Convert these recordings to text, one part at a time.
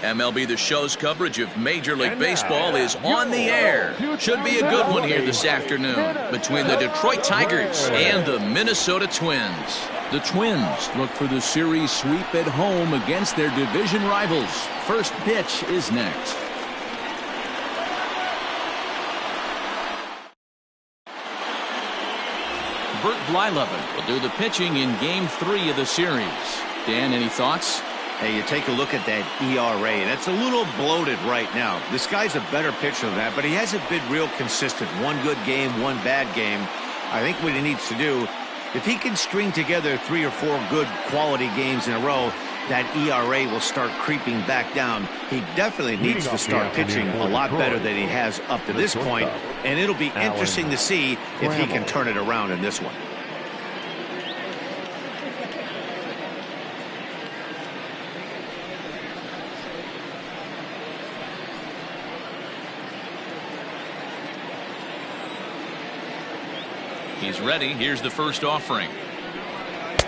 MLB The Show's coverage of Major League Baseball is on the air. Should be a good one here this afternoon between the Detroit Tigers and the Minnesota Twins. The Twins look for the series sweep at home against their division rivals. First pitch is next. Bert Blyleven will do the pitching in Game 3 of the series. Dan, any thoughts? Hey, you take a look at that ERA, and it's a little bloated right now. This guy's a better pitcher than that, but he hasn't been real consistent. One good game, one bad game. I think what he needs to do, if he can string together 3 or 4 good quality games in a row, that ERA will start creeping back down. He definitely needs to start pitching a lot better than he has up to this point, and it'll be interesting to see if he can turn it around in this one. He's ready. Here's the first offering.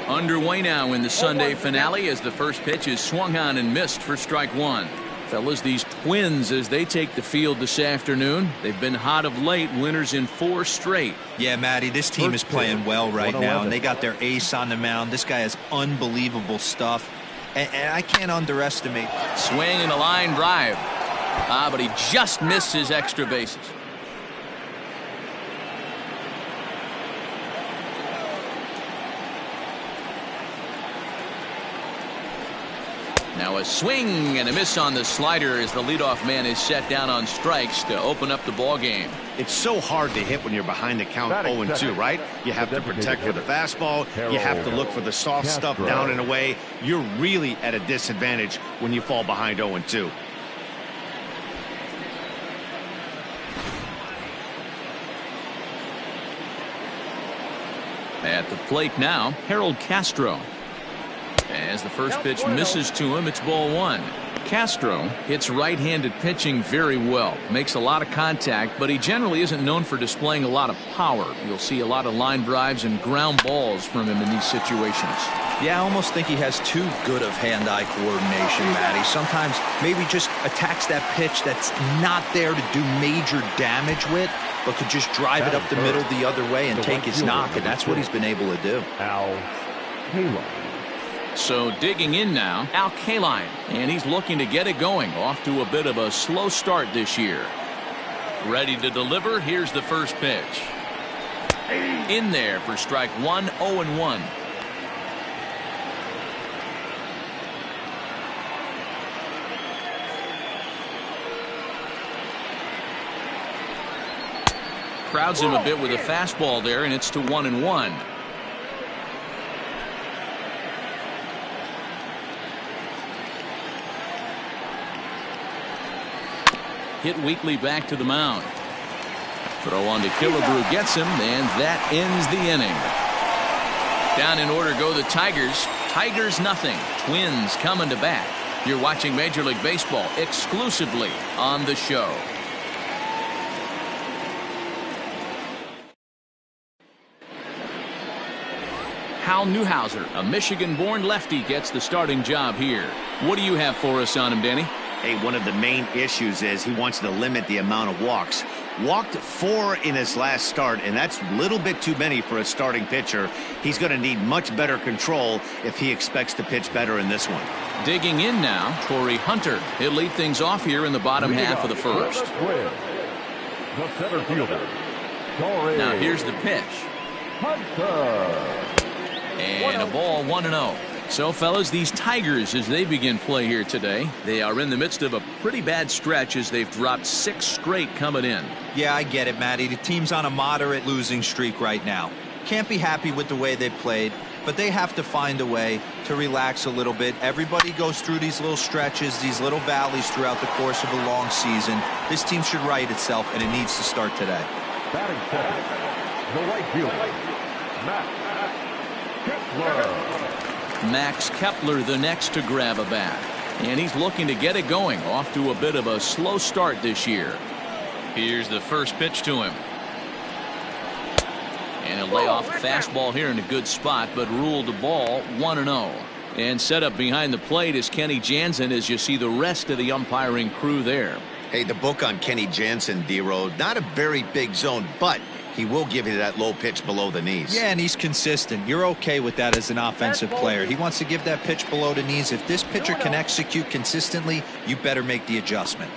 Underway now in the Sunday finale as the first pitch is swung on and missed for strike one. Fellas, these Twins, as they take the field this afternoon, they've been hot of late, winners in 4 straight. Yeah, Matty, this team is playing well right now, and they got their ace on the mound. This guy has unbelievable stuff, and I can't underestimate. Swing and a line drive. But he just missed his extra bases. Now a swing and a miss on the slider as the leadoff man is set down on strikes to open up the ball game. It's so hard to hit when you're behind the count 0-2, right? You have to protect for the fastball. You have to look for the soft stuff down and away. You're really at a disadvantage when you fall behind 0-2. At the plate now, Harold Castro. As the first pitch misses to him, it's ball 1. Castro hits right-handed pitching very well, makes a lot of contact, but he generally isn't known for displaying a lot of power. You'll see a lot of line drives and ground balls from him in these situations. Yeah, I almost think he has too good of hand-eye coordination, Matty. Sometimes maybe just attacks that pitch that's not there to do major damage with, but could just drive it up the middle the other way and take his knock, and that's what he's been able to do. So digging in now, Al Kaline, and he's looking to get it going. Off to a bit of a slow start this year. Ready to deliver. Here's the first pitch. In there for strike 1, 0-1. Crowds him a bit with a fastball there, and it's to 1-1. Hit weakly back to the mound. Throw on to Killebrew gets him, and that ends the inning. Down in order go the Tigers. Tigers nothing. Twins coming to bat. You're watching Major League Baseball exclusively on the show. Hal Newhouser, a Michigan-born lefty, gets the starting job here. What do you have for us on him, Danny? Hey, one of the main issues is he wants to limit the amount of walks. Walked 4 in his last start, and that's a little bit too many for a starting pitcher. He's going to need much better control if he expects to pitch better in this one. Digging in now, Torrey Hunter. He'll lead things off here in the bottom half of the first. Now here's the pitch. And a ball 1-0. So, fellas, these Tigers, as they begin play here today, they are in the midst of a pretty bad stretch as they've dropped 6 straight coming in. Yeah, I get it, Matty. The team's on a moderate losing streak right now. Can't be happy with the way they played, but they have to find a way to relax a little bit. Everybody goes through these little stretches, these little valleys throughout the course of a long season. This team should right itself, and it needs to start today. Batting second, the right fielder, Max Kepler. Max Kepler the next to grab a bat. And he's looking to get it going. Off to a bit of a slow start this year. Here's the first pitch to him. And he'll lay off a fastball here in a good spot, but ruled the ball 1-0. And set up behind the plate is Kenny Jansen as you see the rest of the umpiring crew there. Hey, the book on Kenny Jansen, D-Road, not a very big zone, but he will give you that low pitch below the knees. Yeah, and he's consistent. You're okay with that as an offensive player. He wants to give that pitch below the knees. If this pitcher can execute consistently, you better make the adjustment.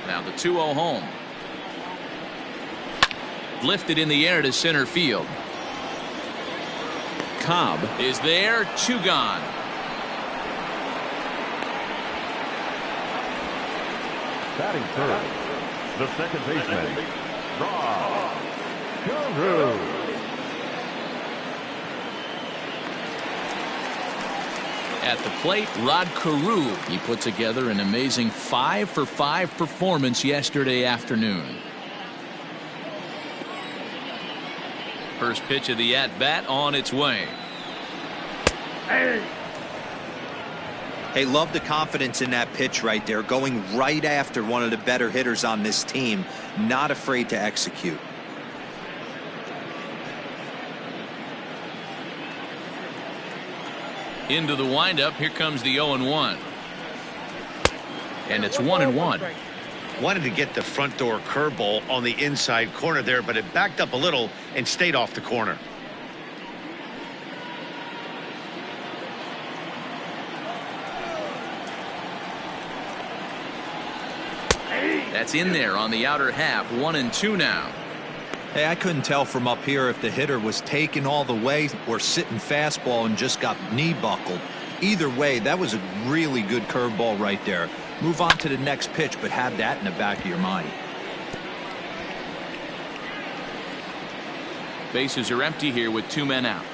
Now the 2-0 home. Lifted in the air to center field. Cobb is there, 2 gone. Batting third, the second baseman, Rod Carew. At the plate, Rod Carew. He put together an amazing 5-for-5 performance yesterday afternoon. First pitch of the at-bat on its way. Hey, love the confidence in that pitch right there, going right after one of the better hitters on this team, not afraid to execute. Into the windup, here comes the 0-1. And it's 1-1. Wanted to get the front door curveball on the inside corner there, but it backed up a little and stayed off the corner. That's in there on the outer half. 1-2 now. Hey, I couldn't tell from up here if the hitter was taken all the way or sitting fastball and just got knee buckled. Either way, that was a really good curveball right there. Move on to the next pitch, but have that in the back of your mind. Bases are empty here with 2 men out.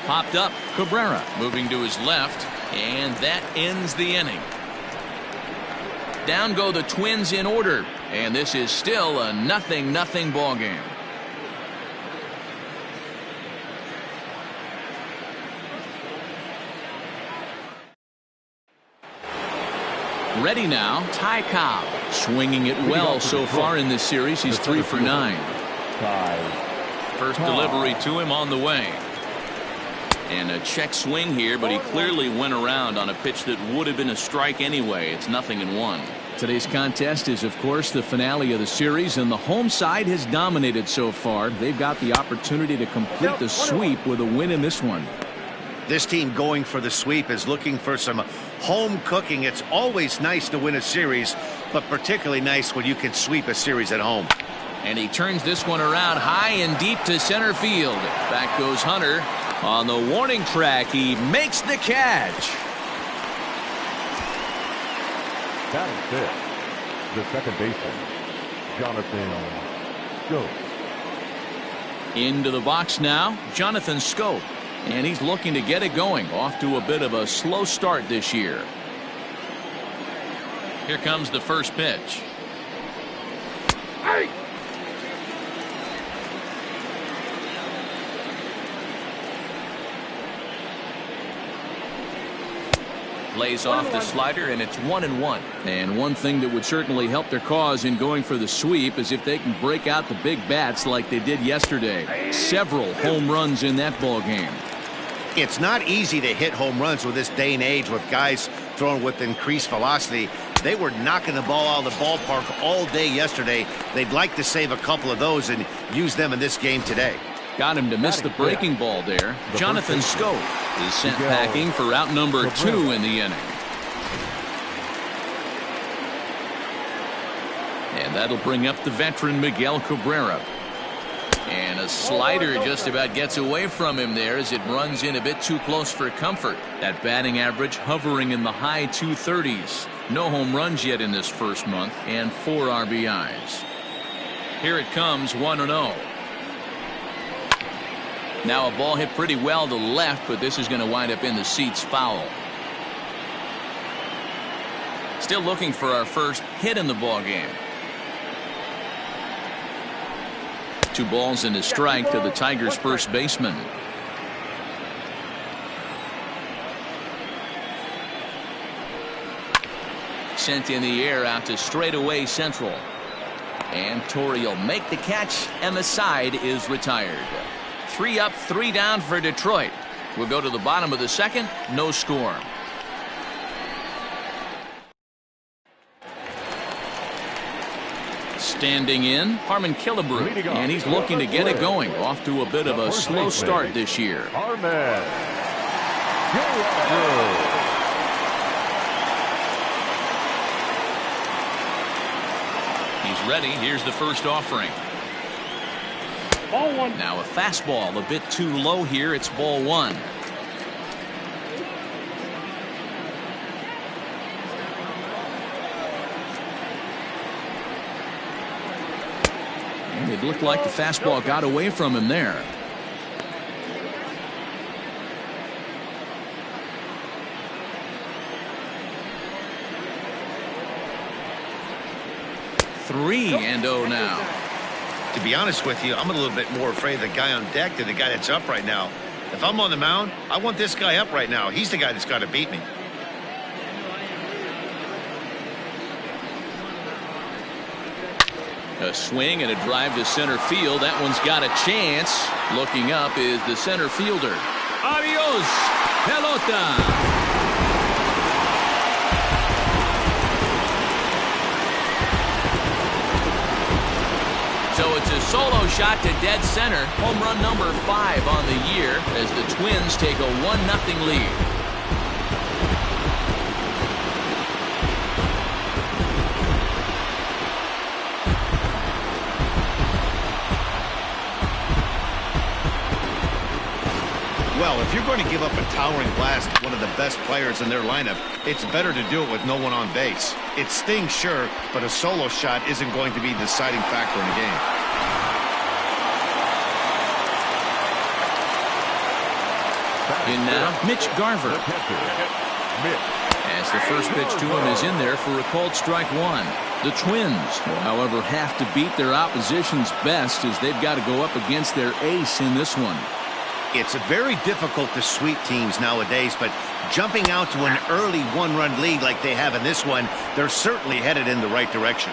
Popped up. Cabrera moving to his left, and that ends the inning. Down go the Twins in order, and this is still a 0-0 ball game. Ready now, Ty Cobb. Swinging it well so far in this series. He's 3 for 9. First delivery to him on the way. And a check swing here, but he clearly went around on a pitch that would have been a strike anyway. It's 0-1. Today's contest is, of course, the finale of the series, and the home side has dominated so far. They've got the opportunity to complete the sweep with a win in this one. This team going for the sweep is looking for some home cooking. It's always nice to win a series, but particularly nice when you can sweep a series at home. And he turns this one around high and deep to center field. Back goes Hunter. On the warning track, he makes the catch. Batting fifth, the second baseman, Jonathan Schoop. Into the box now, Jonathan Schoop. And he's looking to get it going. Off to a bit of a slow start this year. Here comes the first pitch. Hey! Lays off the slider, and it's 1-1. And one thing that would certainly help their cause in going for the sweep is if they can break out the big bats like they did yesterday. Several home runs in that ball game. It's not easy to hit home runs with this day and age with guys throwing with increased velocity. They were knocking the ball out of the ballpark all day yesterday. They'd like to save a couple of those and use them in this game today. Got him to miss the breaking ball there. Jonathan Schoop is sent packing for out number 2 in the inning. And that'll bring up the veteran Miguel Cabrera. And a slider just about gets away from him there as it runs in a bit too close for comfort. That batting average hovering in the high 230s. No home runs yet in this first month, and 4 RBIs. Here it comes, 1-0. Now a ball hit pretty well to left, but this is going to wind up in the seats foul. Still looking for our first hit in the ball game. 2 balls and a strike to the Tigers' first baseman. Sent in the air out to straightaway central. And Torrey will make the catch, and the side is retired. 3 up, 3 down for Detroit. We'll go to the bottom of the second. No score. Standing in, Harmon Killebrew, and he's looking to get it going. Off to a bit of a slow start this year. Harmon Killebrew. He's ready. Here's the first offering. Ball 1. Now a fastball a bit too low here. It's ball 1. And it looked like the fastball got away from him there. Three and 0 now. To be honest with you, I'm a little bit more afraid of the guy on deck than the guy that's up right now. If I'm on the mound, I want this guy up right now. He's the guy that's got to beat me. A swing and a drive to center field. That one's got a chance. Looking up is the center fielder. Adios, pelota. So it's a solo shot to dead center. Home run number 5 on the year as the Twins take a 1-0 lead. Well, if you're going to give up a towering blast to one of the best players in their lineup, it's better to do it with no one on base. It stings, sure, but a solo shot isn't going to be the deciding factor in the game. In now, Mitch Garver. As the first pitch to him is in there for a called strike 1. The Twins, however, have to beat their opposition's best as they've got to go up against their ace in this one. It's very difficult to sweep teams nowadays, but jumping out to an early 1-run lead like they have in this one, they're certainly headed in the right direction.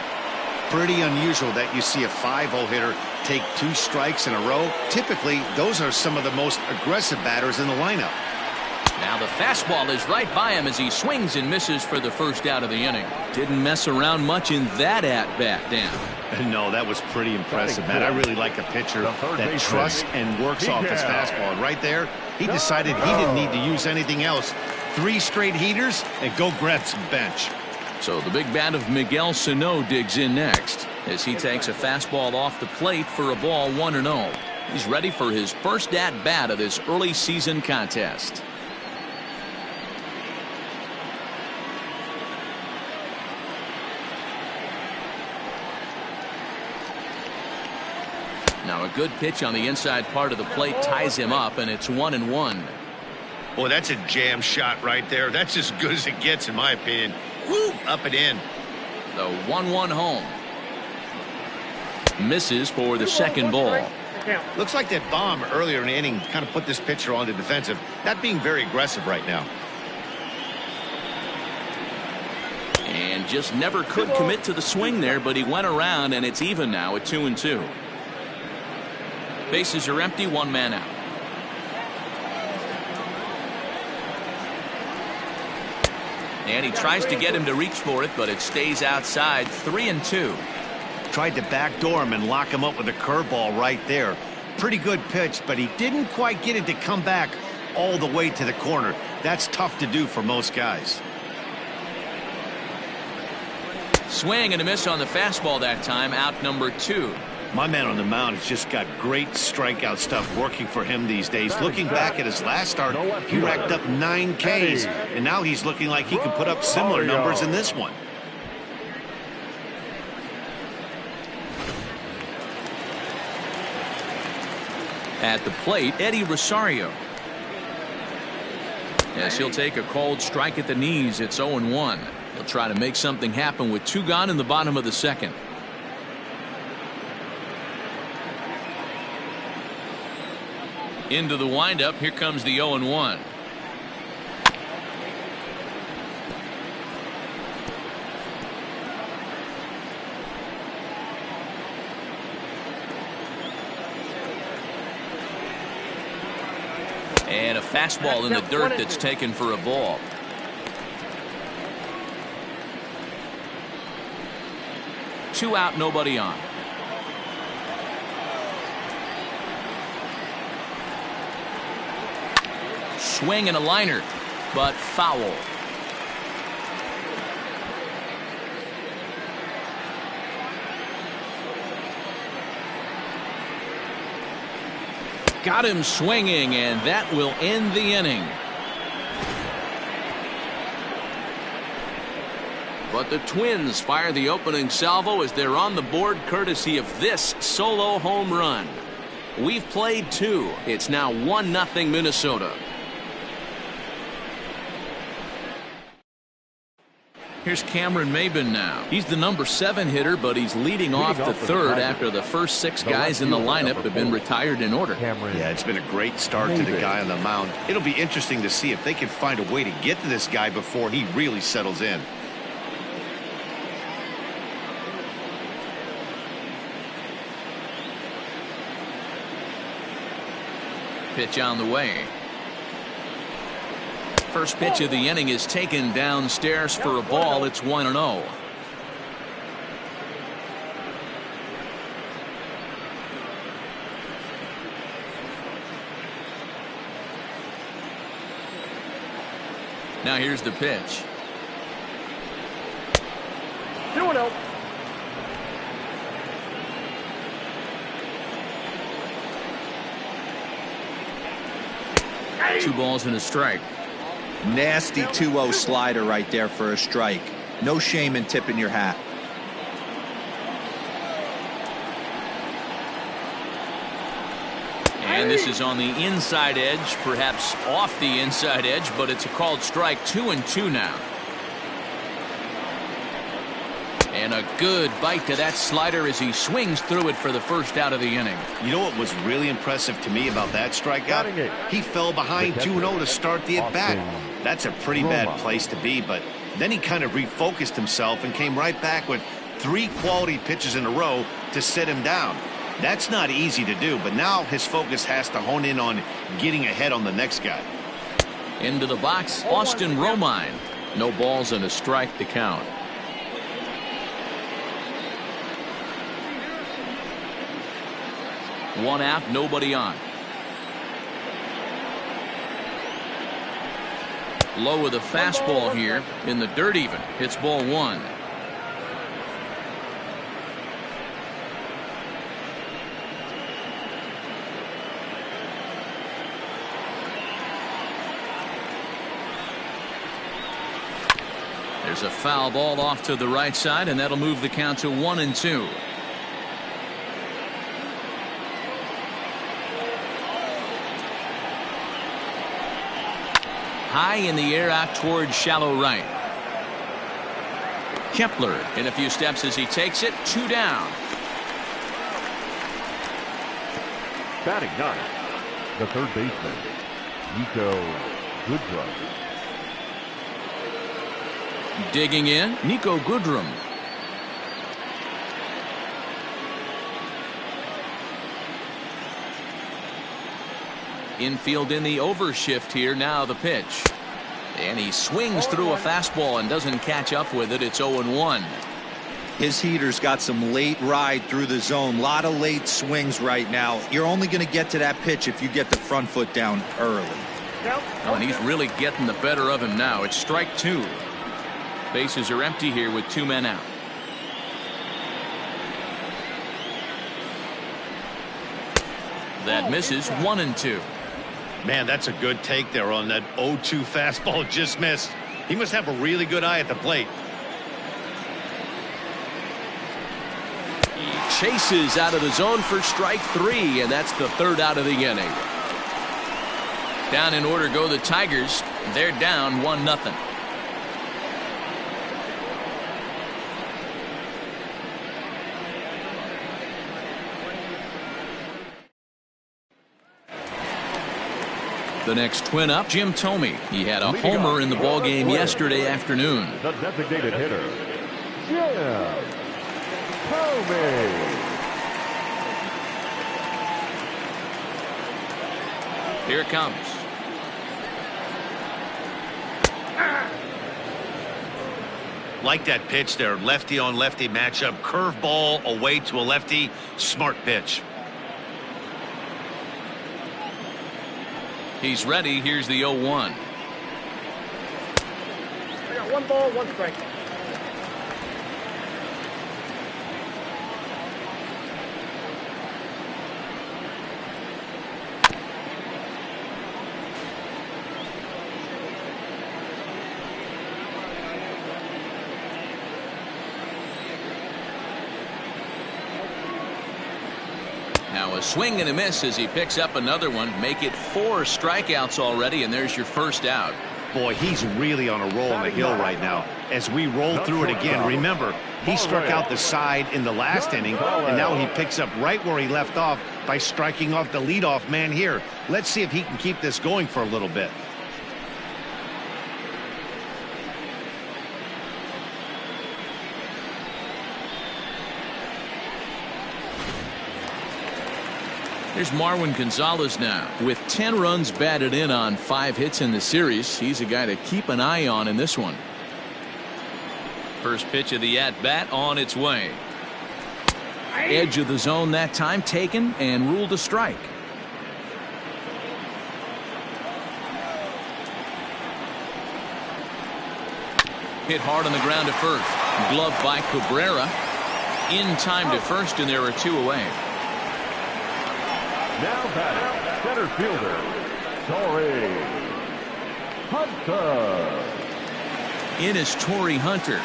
Pretty unusual that you see a 5-0 hitter take 2 strikes in a row. Typically, those are some of the most aggressive batters in the lineup. Now the fastball is right by him as he swings and misses for the first out of the inning. Didn't mess around much in that at-bat, Dan. No, that was pretty impressive, man. I really like a pitcher that trusts and works off his fastball. And right there, he decided he didn't need to use anything else. 3 straight heaters and go grab some bench. So the big bat of Miguel Sano digs in next as he takes a fastball off the plate for a ball 1-0. He's ready for his first at-bat of this early season contest. Now a good pitch on the inside part of the plate ties him up, and it's 1-1. Boy, that's a jam shot right there. That's as good as it gets, in my opinion. Woo, up and in. The 1-1 home. Misses for the second ball. Looks like that bomb earlier in the inning kind of put this pitcher on the defensive. Not being very aggressive right now. And just never could commit to the swing there, but he went around, and it's even now at 2-2. Bases are empty, 1 man out. And he tries to get him to reach for it, but it stays outside. 3-2. Tried to backdoor him and lock him up with a curveball right there. Pretty good pitch, but he didn't quite get it to come back all the way to the corner. That's tough to do for most guys. Swing and a miss on the fastball that time. Out number 2. My man on the mound has just got great strikeout stuff working for him these days. Looking back at his last start, he racked up 9 Ks, and now he's looking like he can put up similar numbers in this one. At the plate, Eddie Rosario. Yes, he'll take a called strike at the knees. It's 0-1. He'll try to make something happen with 2 gone in the bottom of the second. Into the windup. Here comes the 0-1. Fastball in the dirt that's taken for a ball. Two out, nobody on. Swing and a liner, but foul. Got him swinging, and that will end the inning. But the Twins fire the opening salvo as they're on the board courtesy of this solo home run. We've played two. It's now 1-0 Minnesota. Here's Cameron Maybin now. He's the number 7 hitter, but he's leading off the third after the first 6 guys in the lineup have been retired in order. Yeah, it's been a great start to the guy on the mound. It'll be interesting to see if they can find a way to get to this guy before he really settles in. Pitch on the way. First pitch of the inning is taken downstairs for a ball. It's 1-0. Now here's the pitch. 2-0. Two balls and a strike. Nasty 2-0 slider right there for a strike. No shame in tipping your hat. And this is on the inside edge, perhaps off the inside edge, but it's a called strike. 2-2 now. And a good bite to that slider as he swings through it for the first out of the inning. You know what was really impressive to me about that strikeout? He fell behind 2-0 to start the at-bat. That's a pretty bad place to be, but then he kind of refocused himself and came right back with 3 quality pitches in a row to sit him down. That's not easy to do, but now his focus has to hone in on getting ahead on the next guy. Into the box, Austin Romine. No balls and a strike to count. One out, nobody on. Low with a fastball here in the dirt even. It's ball 1. There's a foul ball off to the right side, and that'll move the count to 1-2. High in the air out towards shallow right. Kepler in a few steps as he takes it. 2 down. Batting 9th, the third baseman, Nico Goodrum. Digging in, Nico Goodrum. Infield in the overshift here. Now the pitch. And he swings through a fastball and doesn't catch up with it. It's 0-1. His heater's got some late ride through the zone. A lot of late swings right now. You're only going to get to that pitch if you get the front foot down early. Oh, and he's really getting the better of him now. It's strike 2. Bases are empty here with 2 men out. That misses. 1-2. Man, that's a good take there on that 0-2 fastball. Just missed. He must have a really good eye at the plate. He chases out of the zone for strike 3, and that's the 3rd out of the inning. Down in order go the Tigers. They're down 1-0. The next twin up, Jim Thome. He had a homer in the ballgame yesterday afternoon. The designated hitter, Jim Thome. Here it comes. Like that pitch there, lefty on lefty matchup, curveball away to a lefty, smart pitch. He's ready. Here's the 0-1. I got 1 ball, 1 strike. Now a swing and a miss as he picks up another one. Make it 4 strikeouts already, and there's your first out. Boy, he's really on a roll on the hill right now. As we roll through it again, remember, he struck out the side in the last inning, and now he picks up right where he left off by striking off the leadoff man here. Let's see if he can keep this going for a little bit. Here's Marwin Gonzalez now with 10 runs batted in on 5 hits in the series. He's a guy to keep an eye on in this one. First pitch of the at-bat on its way. Edge of the zone that time taken and ruled a strike. Hit hard on the ground to first. Gloved by Cabrera. In time to first, and there are 2 away. Now batting, center fielder, Torrey Hunter. In is Torrey Hunter.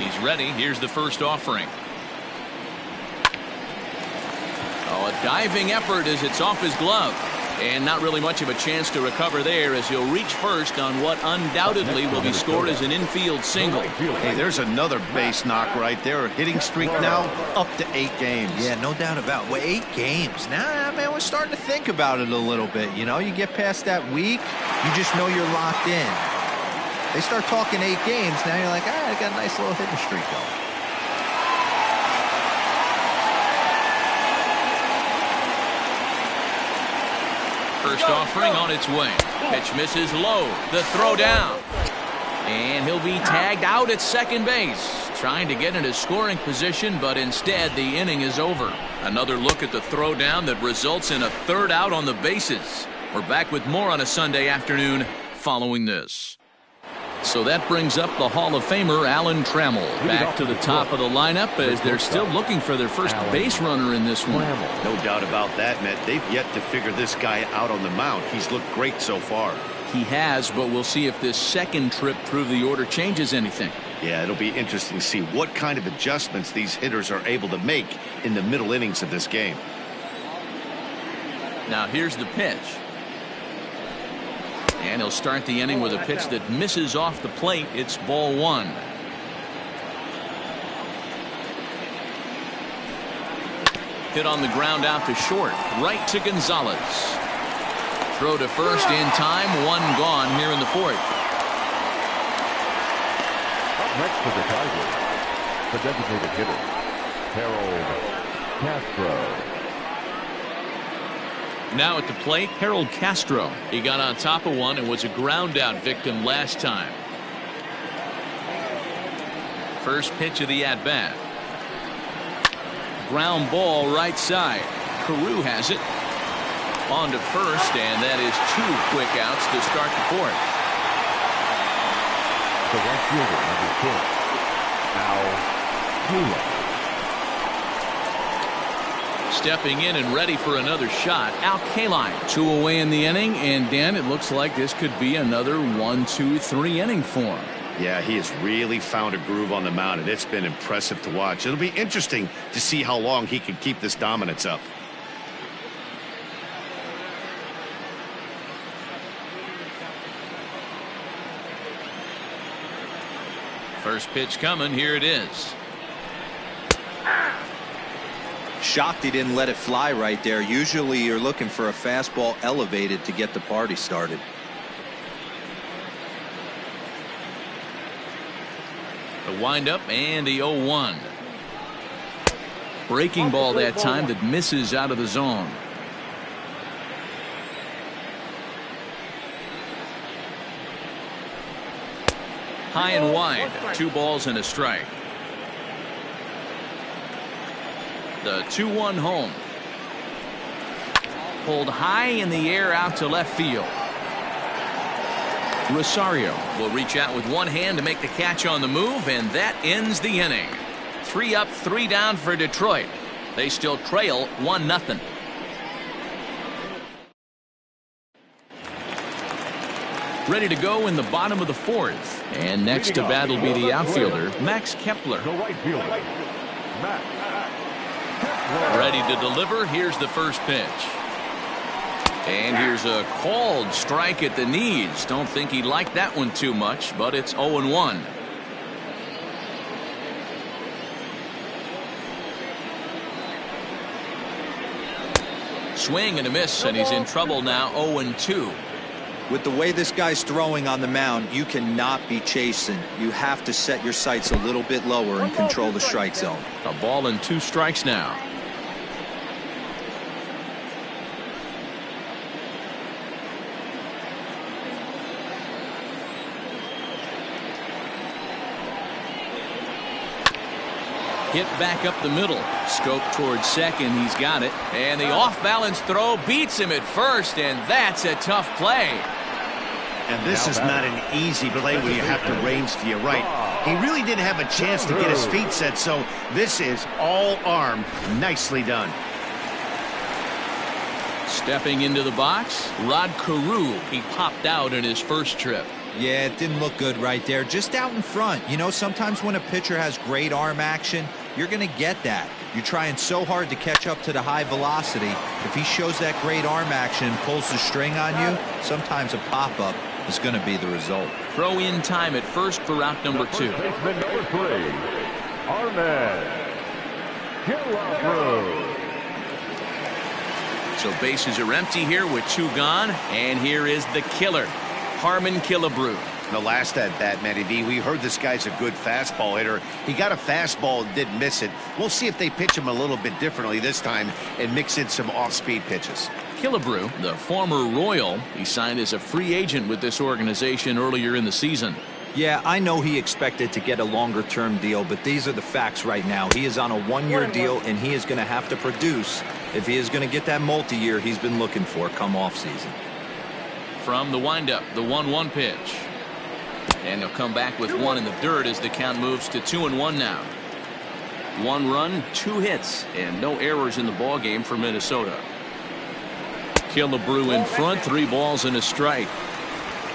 He's ready. Here's the first offering. Oh, a diving effort as it's off his glove. And not really much of a chance to recover there as he'll reach first on what undoubtedly will be scored as an infield single. Hey, there's another base knock right there. Hitting streak now up to 8 games. Yeah, no doubt about it. Well, 8 games. Now, man, we're starting to think about it a little bit. You know, you get past that week, you just know you're locked in. They start talking 8 games, now you're like, I got a nice little hitting streak going. First offering on its way. Pitch misses low. The throw down. And he'll be tagged out at second base. Trying to get into scoring position, but instead the inning is over. Another look at the throw down that results in a 3rd out on the bases. We're back with more on a Sunday afternoon following this. So that brings up the Hall of Famer Alan Trammell back to the top of the lineup as they're still looking for their first base runner in this one. No doubt about that, Matt. They've yet to figure this guy out on the mound. He's looked great so far. He has, but we'll see if this second trip through the order changes anything. Yeah, it'll be interesting to see what kind of adjustments these hitters are able to make in the middle innings of this game. Now here's the pitch. And he'll start the inning with a pitch that misses off the plate. It's ball 1. Hit on the ground out to short. Right to Gonzalez. Throw to first in time. 1 gone here in the 4th. Up next for the Tigers, the designated hitter, Harold Castro. Now at the plate, Harold Castro. He got on top of one and was a ground out victim last time. First pitch of the at-bat. Ground ball right side. Carew has it. On to first, and that is 2 quick outs to start the 4th. The right fielder, number 6, Al Mueller. Stepping in and ready for another shot. Al Kaline. 2 away in the inning, and Dan, it looks like this could be another 1, 2, 3 inning for him. Yeah, he has really found a groove on the mound, and it's been impressive to watch. It'll be interesting to see how long he can keep this dominance up. First pitch coming. Here it is. Shocked he didn't let it fly right there. Usually you're looking for a fastball elevated to get the party started. The windup and the 0-1. Breaking ball that time that misses out of the zone. High and wide. 2 balls and a strike. The 2-1 home. Pulled high in the air out to left field. Rosario will reach out with one hand to make the catch on the move, and that ends the inning. 3 up, 3 down for Detroit. They still trail 1-0. Ready to go in the bottom of the 4th. And next to bat will be the outfielder, Max Kepler. The right fielder, Max Kepler. Ready to deliver. Here's the first pitch. And here's a called strike at the knees. Don't think he liked that one too much, but it's 0-1. Swing and a miss, and he's in trouble now. 0-2. With the way this guy's throwing on the mound, you cannot be chasing. You have to set your sights a little bit lower and control the strike zone. A ball and 2 strikes now. Hit back up the middle. Scope towards second. He's got it. And the off-balance throw beats him at first, and that's a tough play. And this is not an easy play when you have to range to your right. He really didn't have a chance to get his feet set, so this is all arm. Nicely done. Stepping into the box, Rod Carew. He popped out in his first trip. Yeah, it didn't look good right there. Just out in front. You know, sometimes when a pitcher has great arm action, you're going to get that. You're trying so hard to catch up to the high velocity. If he shows that great arm action and pulls the string on you, sometimes a pop-up is going to be the result. Throw in time at first for route number 2. Baseman number 3, Armed Killebrew. So bases are empty here with 2 gone, and here is the killer, Harmon Killebrew. The last at bat, Matty V, we heard this guy's a good fastball hitter. He got a fastball and didn't miss it. We'll see if they pitch him a little bit differently this time and mix in some off-speed pitches. Killebrew, the former Royal, he signed as a free agent with this organization earlier in the season. Yeah, I know he expected to get a longer-term deal, but these are the facts right now. He is on a 1-year deal, and he is going to have to produce if he is going to get that multi-year he's been looking for come off-season. From the windup, the 1-1 pitch. And he'll come back with 1 in the dirt as the count moves to 2-1 now. 1 run, 2 hits, and no errors in the ballgame for Minnesota. Killebrew in front, 3 balls and a strike.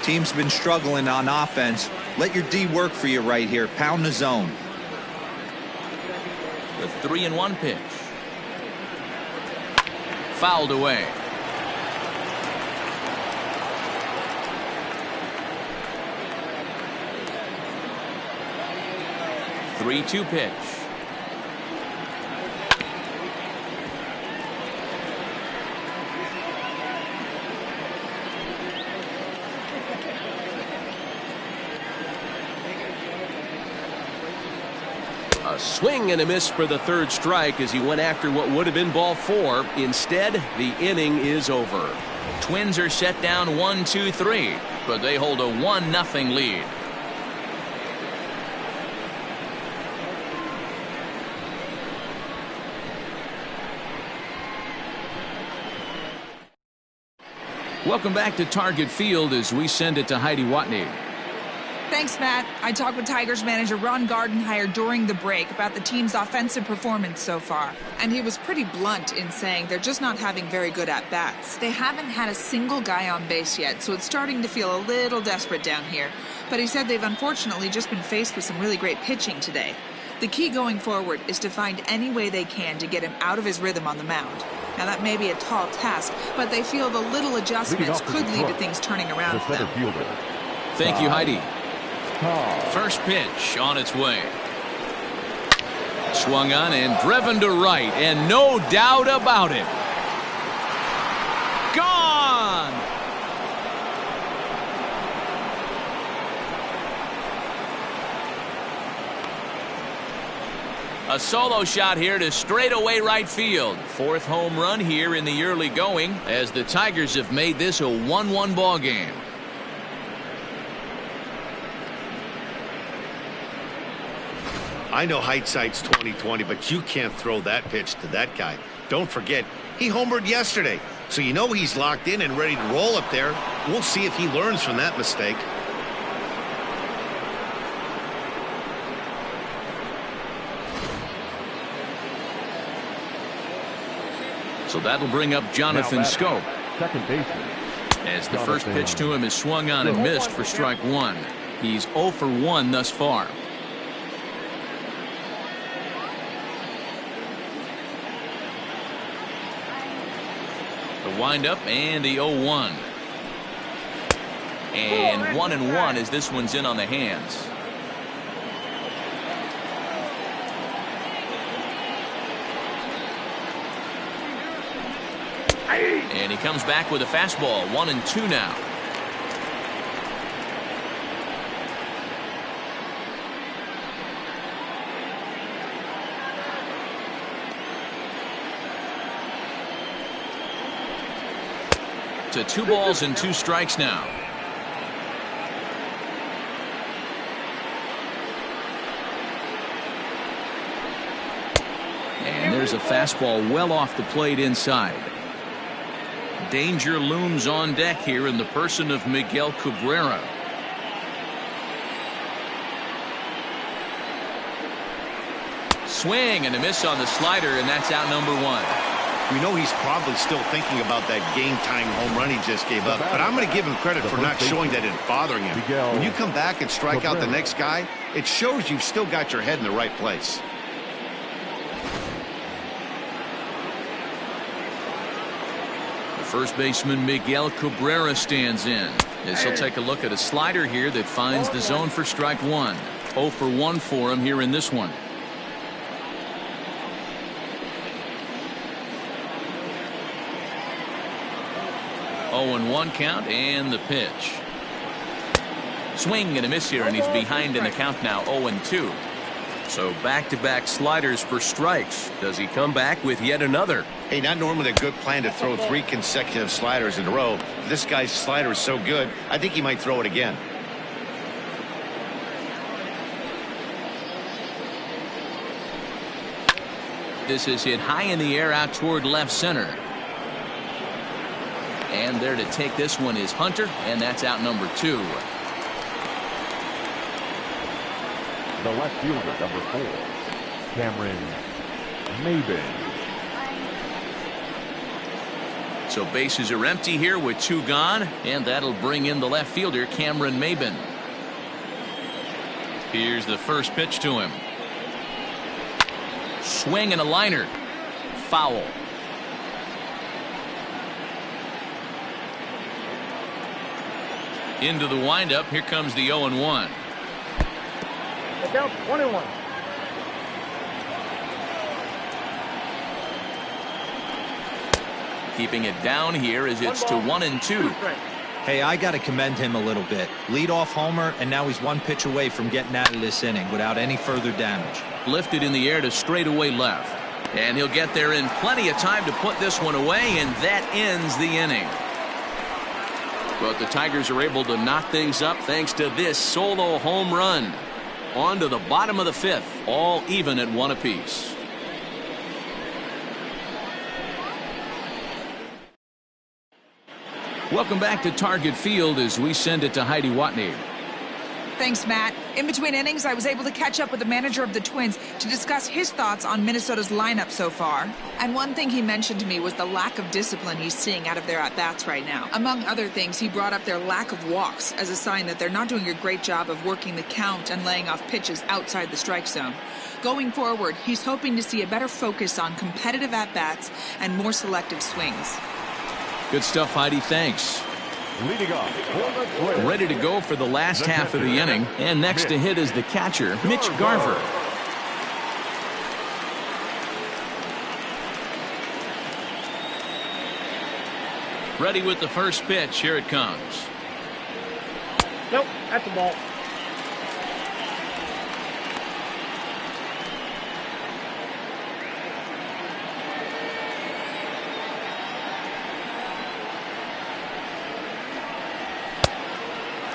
Team's been struggling on offense. Let your D work for you right here. Pound the zone. The 3-1 pitch. Fouled away. The 3-2 pitch. A swing and a miss for the 3rd strike as he went after what would have been ball 4. Instead, the inning is over. Twins are set down 1-2-3, but they hold a 1-0 lead. Welcome back to Target Field as we send it to Heidi Watney. Thanks, Matt. I talked with Tigers manager Ron Gardenhire during the break about the team's offensive performance so far. And he was pretty blunt in saying they're just not having very good at-bats. They haven't had a single guy on base yet, so it's starting to feel a little desperate down here. But he said they've unfortunately just been faced with some really great pitching today. The key going forward is to find any way they can to get him out of his rhythm on the mound. Now, that may be a tall task, but they feel the little adjustments could lead to things turning around for them. Thank you, Heidi. First pitch on its way. Swung on and driven to right, and no doubt about it. Gone! A solo shot here to straightaway right field. 4th home run here in the early going as the Tigers have made this a 1-1 ball game. I know hindsight's 20/20, but you can't throw that pitch to that guy. Don't forget, he homered yesterday. So you know he's locked in and ready to roll up there. We'll see if he learns from that mistake. So that'll bring up Jonathan Scope. Second baseman. As the first pitch to him is swung on and missed for strike one. He's 0 for 1 thus far. The windup and the 0-1. And 1-1 as this one's in on the hands. And he comes back with a fastball. 1-2 now. To 2 balls and 2 strikes now. And there's a fastball well off the plate inside. Danger looms on deck here in the person of Miguel Cabrera. Swing and a miss on the slider, and that's out number 1. We know he's probably still thinking about that game-time home run he just gave up, but I'm going to give him credit for not showing that it's bothering him. When you come back and strike out the next guy, it shows you've still got your head in the right place. First baseman Miguel Cabrera stands in as he'll take a look at a slider here that finds the zone for strike 1. 0 for 1 for him here in this one. Oh, and 1 count and the pitch. Swing and a miss here, and he's behind in the count now. 0-2. So back-to-back sliders for strikes. Does he come back with yet another? Hey, not normally a good plan to throw 3 consecutive sliders in a row. This guy's slider is so good, I think he might throw it again. This is hit high in the air out toward left center. And there to take this one is Hunter, and that's out number 2. The left fielder, number 4, Cameron Maybin. So bases are empty here with 2 gone, and that'll bring in the left fielder, Cameron Maybin. Here's the first pitch to him. Swing and a liner. Foul. Into the windup. Here comes the 0-1. Down 1-1. Keeping it down here as it's to 1-2. Hey, I got to commend him a little bit. Leadoff homer, and now he's 1 pitch away from getting out of this inning without any further damage. Lifted in the air to straightaway left. And he'll get there in plenty of time to put this one away, and that ends the inning. But the Tigers are able to knock things up thanks to this solo home run. On to the bottom of the 5th, all even at 1 apiece. Welcome back to Target Field as we send it to Heidi Watney. Thanks, Matt. In between innings, I was able to catch up with the manager of the Twins to discuss his thoughts on Minnesota's lineup so far. And one thing he mentioned to me was the lack of discipline he's seeing out of their at-bats right now. Among other things, he brought up their lack of walks as a sign that they're not doing a great job of working the count and laying off pitches outside the strike zone. Going forward, he's hoping to see a better focus on competitive at-bats and more selective swings. Good stuff, Heidi. Thanks. Leading off, ready to go for the last half of the inning. And next to hit is the catcher, Mitch Garver. Ready with the first pitch. Here it comes. Nope, that's the ball.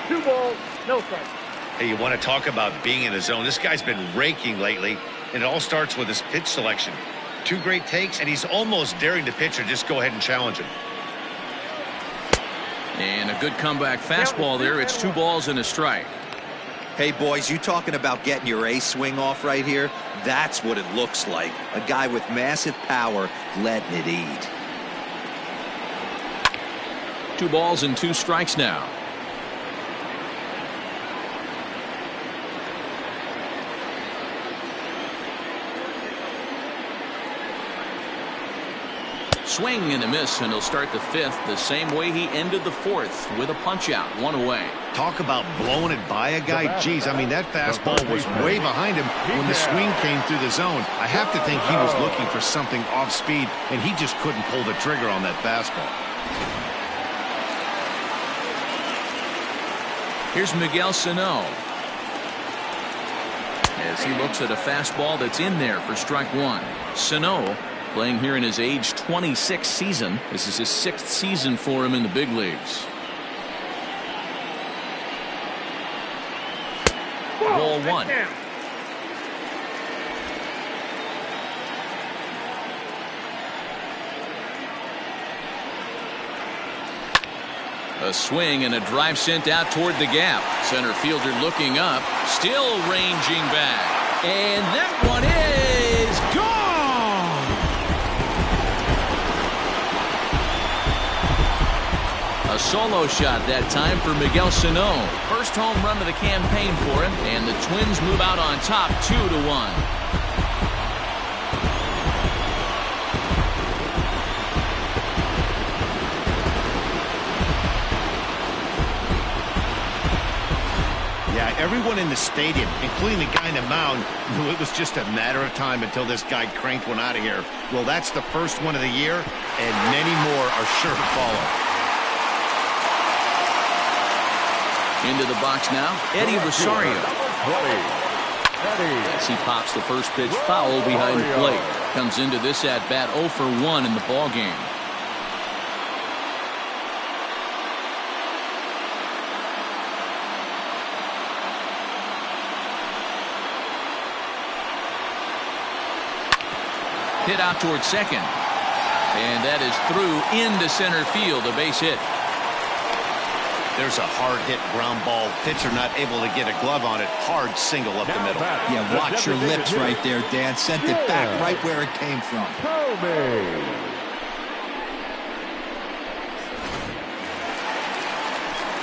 Two balls, no strikes. Hey, you want to talk about being in the zone? This guy's been raking lately, and it all starts with his pitch selection. 2 great takes, and he's almost daring the pitcher just go ahead and challenge him. And a good comeback fastball there. It's 2 balls and a strike. Hey, boys, you talking about getting your A swing off right here? That's what it looks like. A guy with massive power letting it eat. 2 balls and 2 strikes now. Swing and a miss, and he'll start the 5th the same way he ended the 4th with a punch out, 1 away. Talk about blowing it by a guy. Geez, I mean, that fastball was way behind him when the swing came through the zone. I have to think he was looking for something off speed, and he just couldn't pull the trigger on that fastball. Here's Miguel Sano. As he looks at a fastball that's in there for strike 1. Sano playing here in his age 26 season. This is his 6th season for him in the big leagues. Ball 1. A swing and a drive sent out toward the gap. Center fielder looking up, still ranging back. And that one is gone! A solo shot that time for Miguel Sano. First home run of the campaign for him, and the Twins move out on top 2-1. Everyone in the stadium, including the guy in the mound, knew it was just a matter of time until this guy cranked one out of here. Well, that's the first one of the year, and many more are sure to follow. Into the box now, Eddie Rosario. As he pops the first pitch foul behind the plate. Comes into this at-bat 0 for 1 in the ballgame. Hit out towards second. And that is through into center field, a base hit. There's a hard hit ground ball. Pitcher not able to get a glove on it. Hard single up the middle. Yeah, watch your lips right there, Dan. Sent it back right where it came from.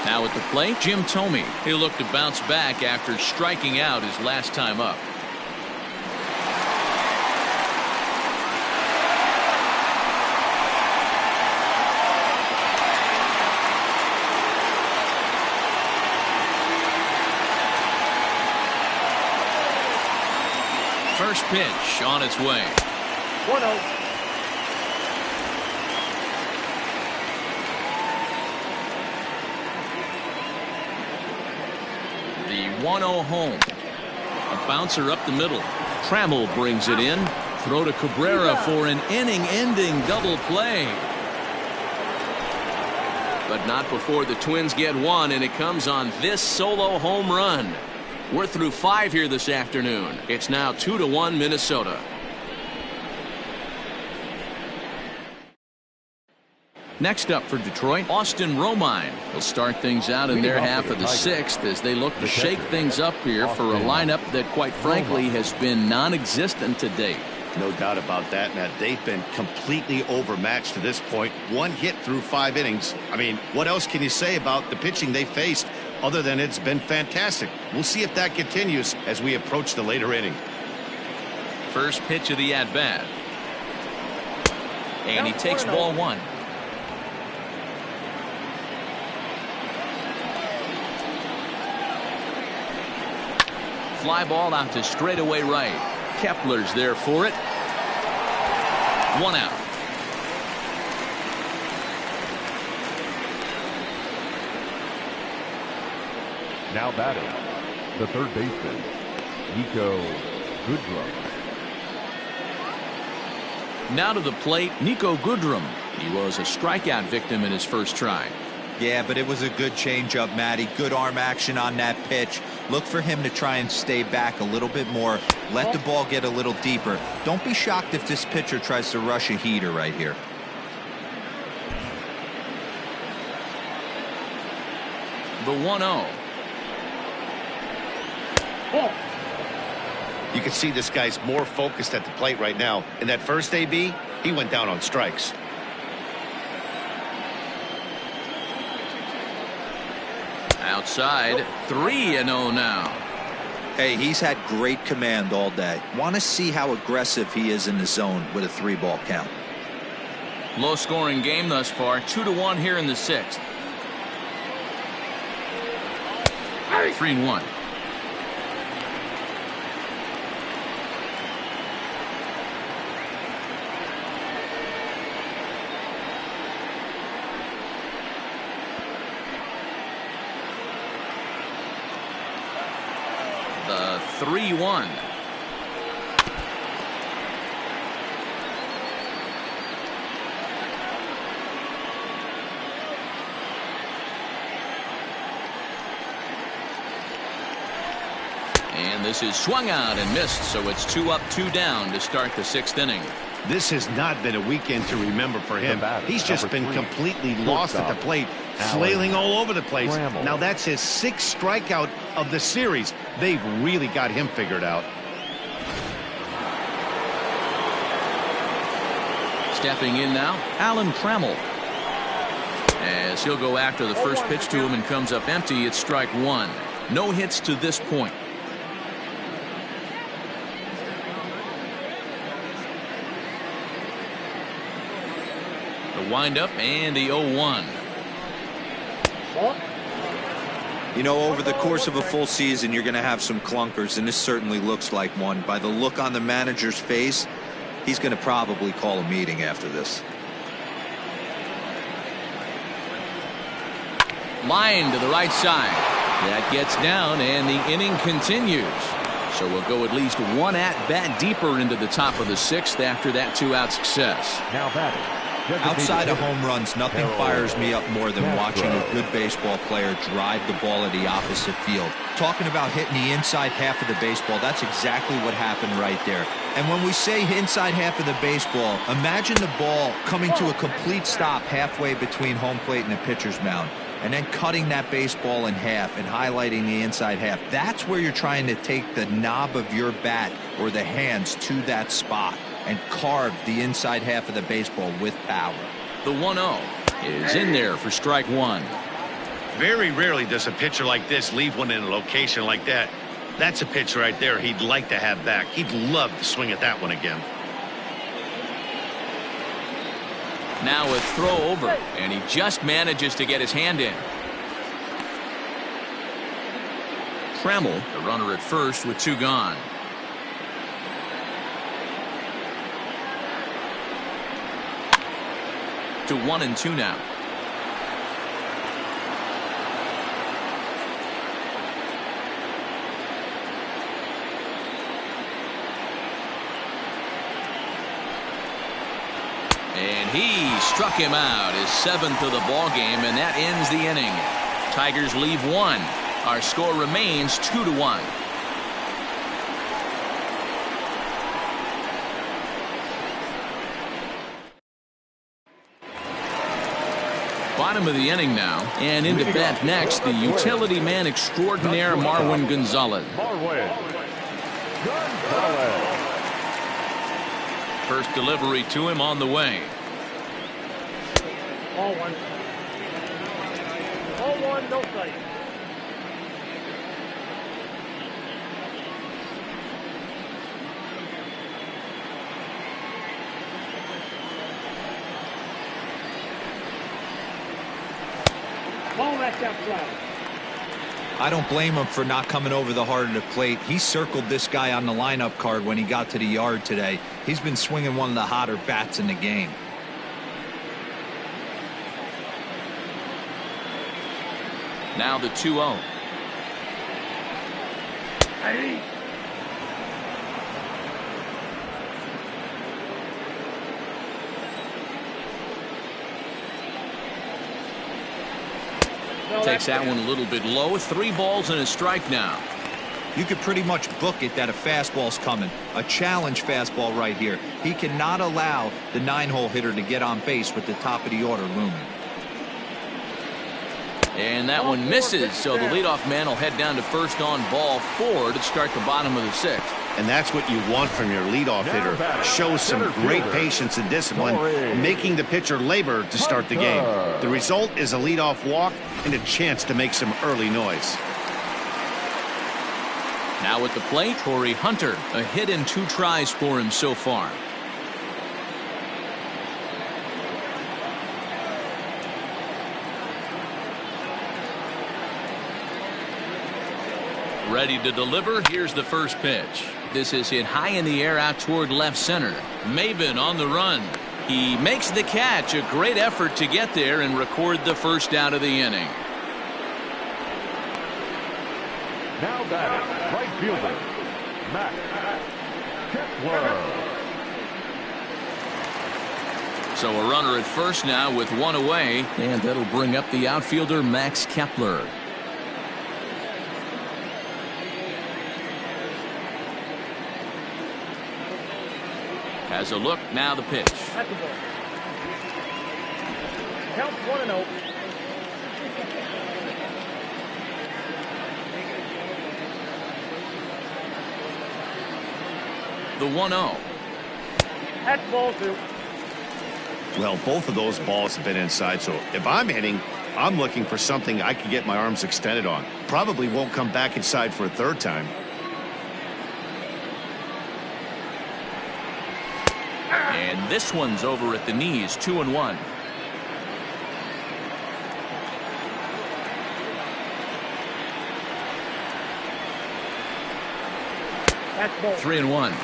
Now at the plate, Jim Thome. He'll look to bounce back after striking out his last time up. First pitch on its way. 1-0. The 1-0 home. A bouncer up the middle. Trammell brings it in. Throw to Cabrera for an inning-ending double play. But not before the Twins get one, and it comes on this solo home run. We're through 5 here this afternoon. It's now 2-1 Minnesota. Next up for Detroit, Austin Romine. He'll start things out in their half of the 6th as they look to shake things up here for a lineup that, quite frankly, has been non-existent to date. No doubt about that. Now, they've been completely overmatched to this point. 1 hit through 5 innings. I mean, what else can you say about the pitching they faced other than it's been fantastic? We'll see if that continues as we approach the later inning. First pitch of the at-bat. And he takes ball 1. Fly ball out to straightaway right. Kepler's there for it. 1 out. Now batting, the third baseman, Nico Goodrum. Now to the plate, Nico Goodrum. He was a strikeout victim in his first try. Yeah, but it was a good changeup, Matty. Good arm action on that pitch. Look for him to try and stay back a little bit more. Let the ball get a little deeper. Don't be shocked if this pitcher tries to rush a heater right here. The 1-0. You can see this guy's more focused at the plate right now. In that first AB, he went down on strikes. Outside, 3-0 now. Hey, he's had great command all day. Want to see how aggressive he is in the zone with a 3-ball count. Low-scoring game thus far, 2-1 here in the 6th. 3-1. The 3-1. And this is swung out and missed, so it's 2 up, 2 down to start the 6th inning. This has not been a weekend to remember for him. He's just been completely lost at the plate, flailing all over the place. Now that's his 6th strikeout of the series. They've really got him figured out. Stepping in now, Alan Trammell. As he'll go after the first pitch to him and comes up empty, it's strike 1. No hits to this point. The windup and the 0-1. You know, over the course of a full season, you're going to have some clunkers, and this certainly looks like one. By the look on the manager's face, he's going to probably call a meeting after this. Line to the right side. That gets down, and the inning continues. So we'll go at least 1 at-bat deeper into the top of the 6th after that 2-out success. Now batting. Outside of home runs, nothing fires me up more than watching a good baseball player drive the ball at the opposite field. Talking about hitting the inside half of the baseball, that's exactly what happened right there. And when we say inside half of the baseball, imagine the ball coming to a complete stop halfway between home plate and the pitcher's mound, and then cutting that baseball in half and highlighting the inside half. That's where you're trying to take the knob of your bat or the hands to that spot and carve the inside half of the baseball with power. The 1-0 is in there for strike 1. Very rarely does a pitcher like this leave one in a location like that. That's a pitch right there he'd like to have back. He'd love to swing at that one again. Now a throw over, and he just manages to get his hand in. Trammell, the runner at first with 2 gone. To 1-2 now. And he struck him out, his 7th of the ball game, and that ends the inning. Tigers leave 1. Our score remains 2-1. Bottom of the inning now, and into bat next, the utility man extraordinaire Marwin Gonzalez. First delivery to him on the way. All 1. All 1, no strike. Ball back outside. I don't blame him for not coming over the heart of the plate. He circled this guy on the lineup card when he got to the yard today. He's been swinging one of the hotter bats in the game. Now the 2-0. Hey. Takes that one a little bit low. 3 balls and a strike now. You could pretty much book it that a fastball's coming. A challenge fastball right here. He cannot allow the 9-hole hitter to get on base with the top of the order looming. And that one misses, so the leadoff man will head down to first on ball 4 to start the bottom of the 6th. And that's what you want from your leadoff hitter. Shows some great patience and discipline, making the pitcher labor to start the game. The result is a leadoff walk and a chance to make some early noise. Now at the plate, Corey Hunter. A hit in 2 tries for him so far. Ready to deliver. Here's the first pitch. This is hit high in the air out toward left center. Maven on the run. He makes the catch. A great effort to get there and record the first out of the inning. Now batting, right fielder, Max Kepler. So a runner at first now with 1 away, and that'll bring up the outfielder Max Kepler. Has a look, now the pitch. That's the ball. Count 1-0. The 1-0. That's ball 2. Well, both of those balls have been inside, so if I'm hitting, I'm looking for something I can get my arms extended on. Probably won't come back inside for a 3rd time. And this one's over at the knees, 2-1. That's ball. 3-1.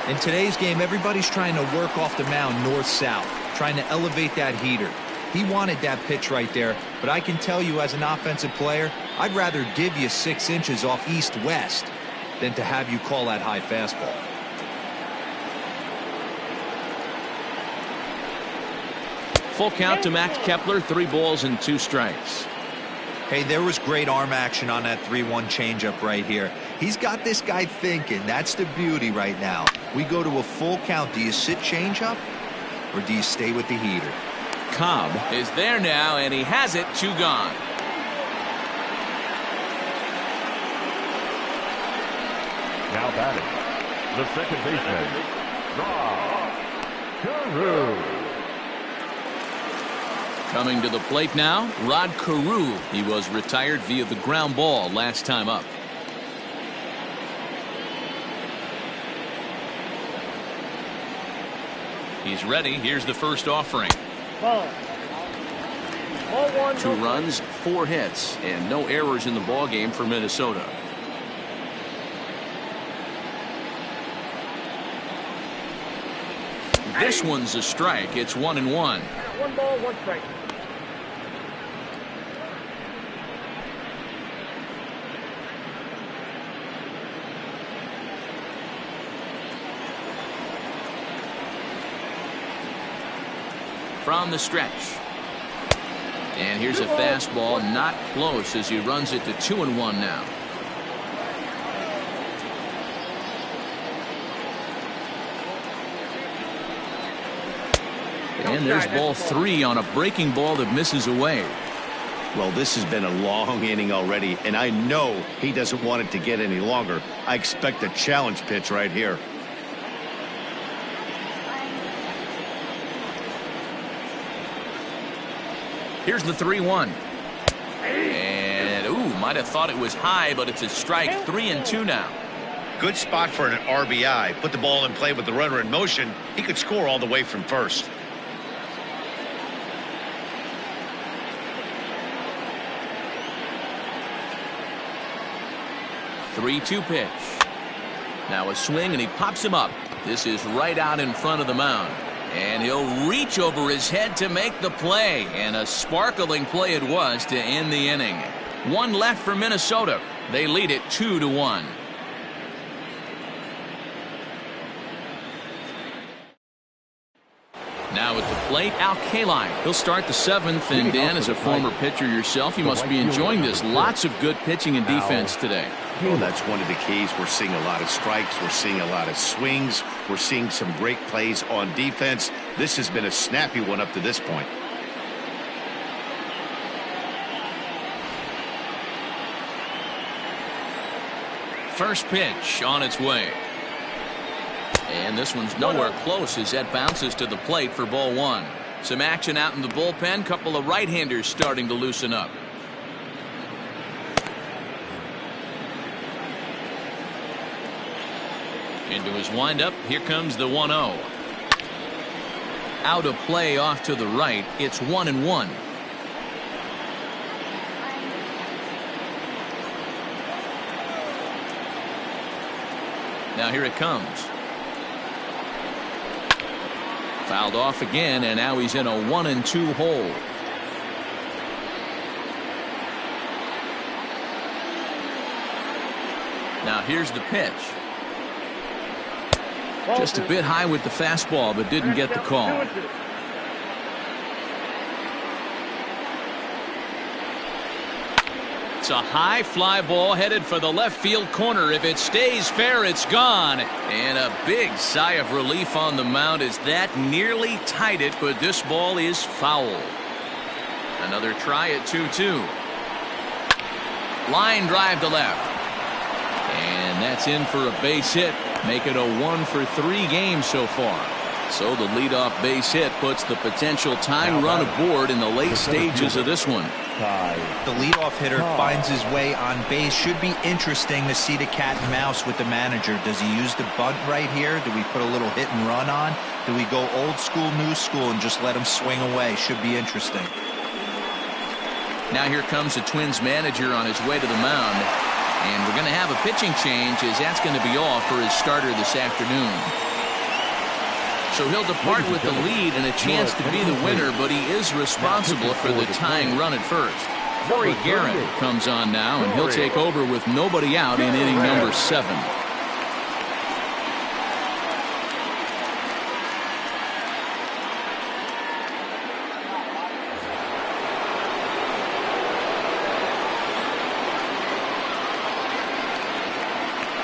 In today's game, everybody's trying to work off the mound north-south, trying to elevate that heater. He wanted that pitch right there, but I can tell you as an offensive player, I'd rather give you 6 inches off east-west than to have you call that high fastball. Full count to Max Kepler, 3 balls and 2 strikes. Hey, there was great arm action on that 3-1 changeup right here. He's got this guy thinking. That's the beauty right now. We go to a full count. Do you sit changeup or do you stay with the heater? Cobb is there now, and he has it. 2 gone. Now batting, the second baseman, Rod Carew. Coming to the plate now, Rod Carew. He was retired via the ground ball last time up. He's ready. Here's the first offering. Ball. Ball 1. 2 runs, 4 hits, and no errors in the ball game for Minnesota. This one's a strike. It's 1-1. 1 ball, 1 strike. From the stretch. And here's a fastball, not close, as he runs it to 2-1 now. And there's ball 3 on a breaking ball that misses away. Well, this has been a long inning already, and I know he doesn't want it to get any longer. I expect a challenge pitch right here. Here's the 3-1. And, ooh, might have thought it was high, but it's a strike. 3-2 now. Good spot for an RBI. Put the ball in play with the runner in motion. He could score all the way from first. 3-2 pitch. Now a swing, and he pops him up. This is right out in front of the mound. And he'll reach over his head to make the play. And a sparkling play it was to end the inning. 1 left for Minnesota. They lead it 2-1. Now at the plate, Al Kaline. He'll start the 7th, and Dan, as a former pitcher yourself, you must be enjoying this. Lots of good pitching and defense today. Well, that's one of the keys. We're seeing a lot of strikes. We're seeing a lot of swings. We're seeing some great plays on defense. This has been a snappy one up to this point. First pitch on its way. And this one's nowhere close as that bounces to the plate for ball 1. Some action out in the bullpen. Couple of right-handers starting to loosen up. Into his windup. Here comes the 1-0. Out of play off to the right. It's 1-1. Now here it comes. Fouled off again, and now he's in a 1-2 hole. Now here's the pitch. Just a bit high with the fastball, but didn't get the call. It's a high fly ball headed for the left field corner. If it stays fair, it's gone. And a big sigh of relief on the mound as that nearly tied it, but this ball is foul. Another try at 2-2. Line drive to left. And that's in for a base hit. Make it a 1-for-3 game so far. So the leadoff base hit puts the potential tying run aboard in the late stages of this one. The leadoff hitter finds his way on base. Should be interesting to see the cat and mouse with the manager. Does he use the bunt right here? Do we put a little hit and run on? Do we go old school, new school, and just let him swing away? Should be interesting. Now here comes the Twins manager on his way to the mound. And we're going to have a pitching change, as that's going to be all for his starter this afternoon. So he'll depart with the lead and a chance to be the winner, but he is responsible for the tying run at first. Corey Guerin comes on now, and he'll take over with nobody out in inning number 7.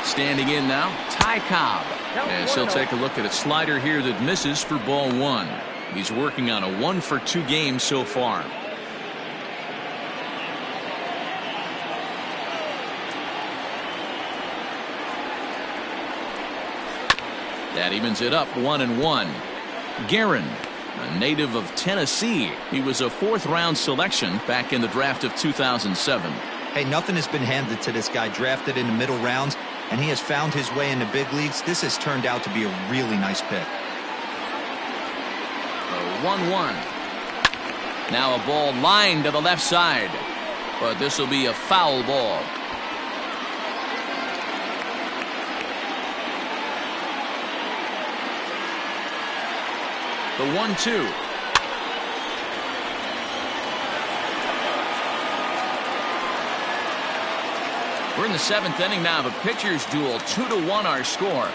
Standing in now, Ty Cobb, as he'll take a look at a slider here that misses for ball 1. He's working on a 1-for-2 game so far. That evens it up 1-1. Guerin, a native of Tennessee. He was a 4th-round selection back in the draft of 2007. Hey, nothing has been handed to this guy. Drafted in the middle rounds, and he has found his way in the big leagues. This has turned out to be a really nice pick. 1-1. Now a ball lined to the left side, but this will be a foul ball. The 1-2. We're in the 7th inning now of a pitcher's duel. 2-1 our score.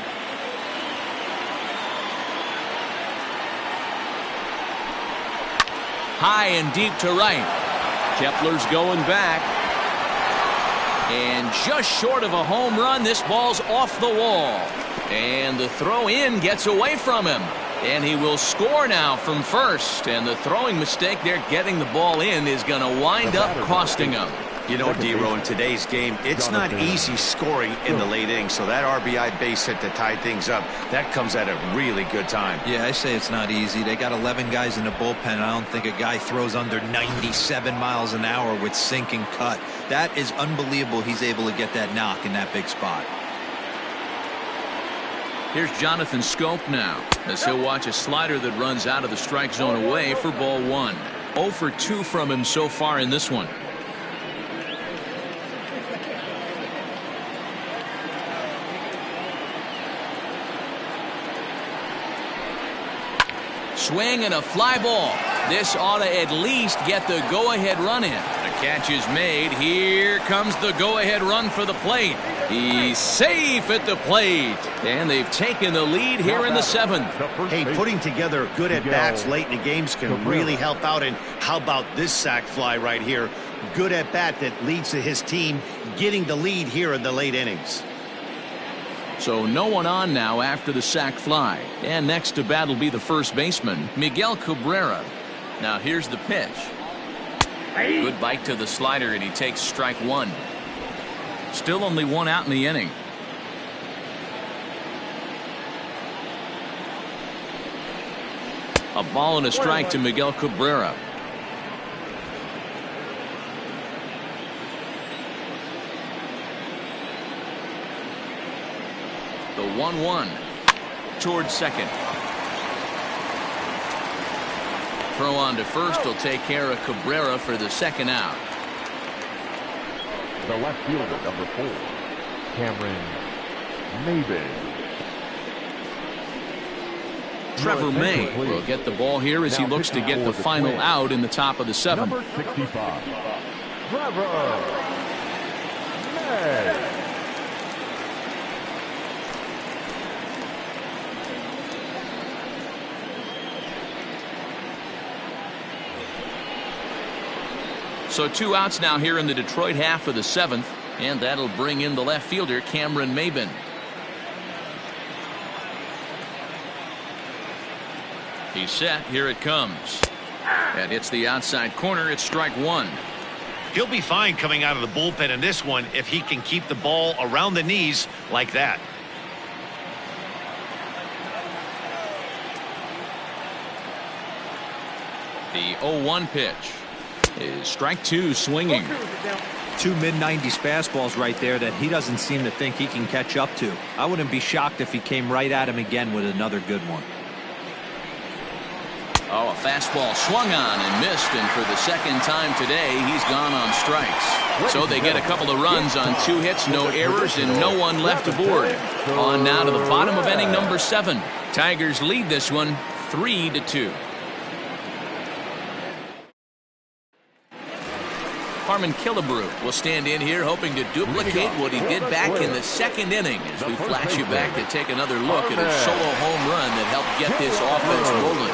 High and deep to right. Kepler's going back. And just short of a home run, this ball's off the wall. And the throw in gets away from him. And he will score now from first. And the throwing mistake there getting the ball in is going to wind up costing him. You know, D-Row, in today's game, it's not easy scoring in the late innings. So that RBI base hit to tie things up, that comes at a really good time. Yeah, I say it's not easy. They got 11 guys in the bullpen. I don't think a guy throws under 97 miles an hour with sink and cut. That is unbelievable. He's able to get that knock in that big spot. Here's Jonathan Scope now, as he'll watch a slider that runs out of the strike zone away for ball 1. 0-for-2 from him so far in this one. Swing and a fly ball. This ought to at least get the go-ahead run in. The Catch is made. Here comes the go-ahead run for the plate. He's safe at the plate. And they've taken the lead here in the 7th. Hey, putting together good at-bats late in the games can really help out. And how about this sac fly right here? Good at-bat that leads to his team getting the lead here in the late innings. So no one on now after the sac fly. And next to bat will be the first baseman, Miguel Cabrera. Now here's the pitch. Good bite to the slider, and he takes strike 1. Still only 1 out in the inning. A ball and a strike to Miguel Cabrera. The 1-1 towards second. Throw on to first will take care of Cabrera for the second out. The left fielder, number 4, Cameron Maybin. Trevor May will get the ball here as he looks to get the final out in the top of the 7th. Number 65, Trevor May. So 2 outs now here in the Detroit half of the 7th, and that'll bring in the left fielder, Cameron Maybin. He's set. Here it comes. That hits the outside corner. It's strike 1. He'll be fine coming out of the bullpen in this one if he can keep the ball around the knees like that. The 0-1 pitch is strike 2, swinging. 2 mid-90s fastballs right there that he doesn't seem to think he can catch up to. I wouldn't be shocked if he came right at him again with another good one. Oh, a fastball swung on and missed, and for the second time today, he's gone on strikes. So they get a couple of runs on 2 hits, no errors, and no one left aboard. On now to the bottom of inning number 7. Tigers lead this one 3-2. Harmon Killebrew will stand in here hoping to duplicate what he did back in the 2nd inning as we flash you back to take another look at a solo home run that helped get this offense rolling.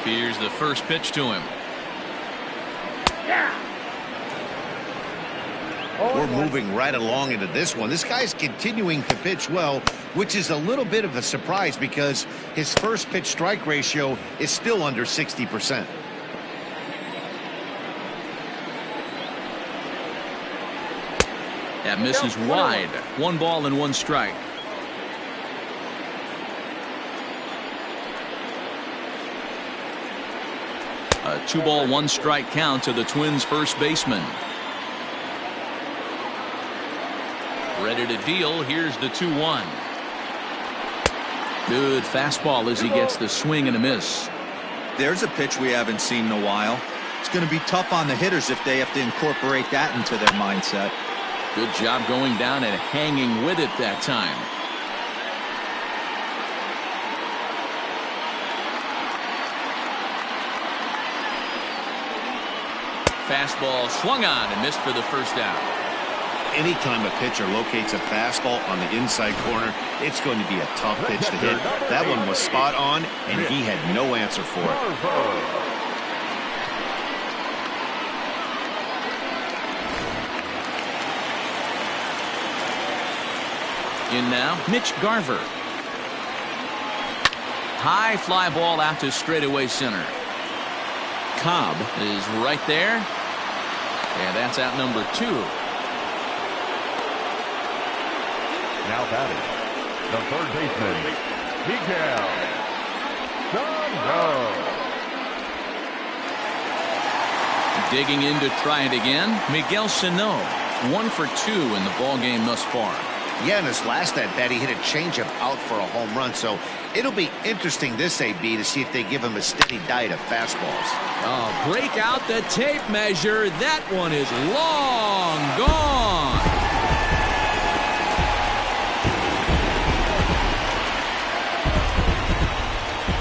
Here's the first pitch to him. We're moving right along into this one. This guy's continuing to pitch well, which is a little bit of a surprise because his first pitch strike ratio is still under 60%. That misses wide. 1 ball and 1 strike. A 2-ball, 1 strike count to the Twins' first baseman. Ready to deal. Here's the 2-1. Good fastball as he gets the swing and a miss. There's a pitch we haven't seen in a while. It's going to be tough on the hitters if they have to incorporate that into their mindset. Good job going down and hanging with it that time. Fastball swung on and missed for the first out. Anytime a pitcher locates a fastball on the inside corner, it's going to be a tough pitch to hit. That one was spot on, and he had no answer for it. In now, Mitch Garver. High fly ball out to straightaway center. Cobb is right there. And that's out number 2. Now batting, the third baseman, Miguel Sano. Digging in to try it again, Miguel Sano. 1 for 2 in the ball game thus far. Yeah, in his last at bat, he hit a changeup out for a home run. So it'll be interesting this AB to see if they give him a steady diet of fastballs. Oh, break out the tape measure. That one is long gone.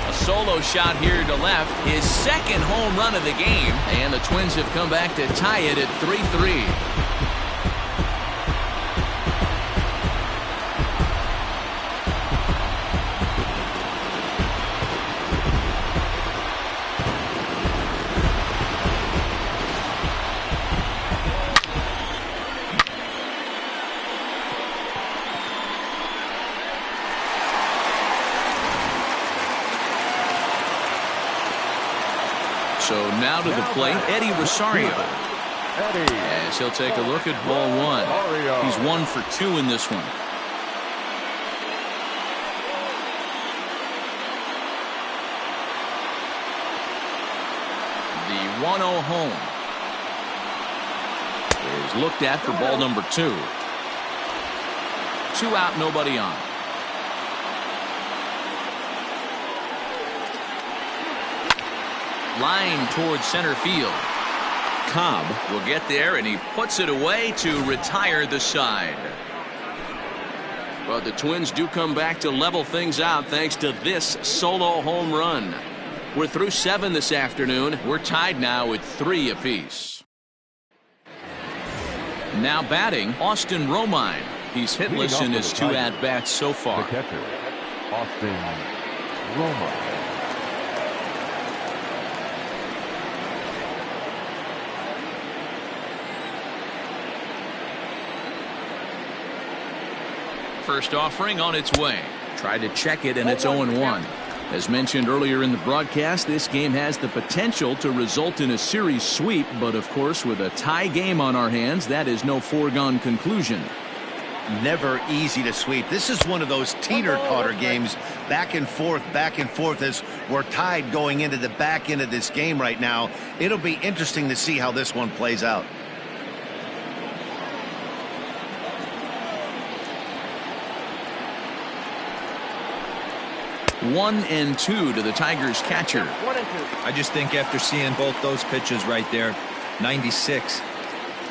A solo shot here to left. His second home run of the game. And the Twins have come back to tie it at 3-3. So now to the plate, Eddie Rosario. As he'll take a look at ball one. He's 1 for 2 in this one. The 1-0 home is looked at for ball number 2. 2 out, nobody on. Line towards center field. Cobb will get there, and he puts it away to retire the side. But the Twins do come back to level things out thanks to this solo home run. We're through 7 this afternoon. We're tied now at 3 apiece. Now batting, Austin Romine. He's hitless in his 2 at-bats so far. The catcher, Austin Romine. First offering on its way. Tried to check it, and it's 0-1. As mentioned earlier in the broadcast, this game has the potential to result in a series sweep, but of course with a tie game on our hands, that is no foregone conclusion. Never easy to sweep. This is one of those teeter-totter games, back and forth as we're tied going into the back end of this game right now. It'll be interesting to see how this one plays out. 1-2 to the Tigers catcher. 1-2. I just think after seeing both those pitches right there, 96,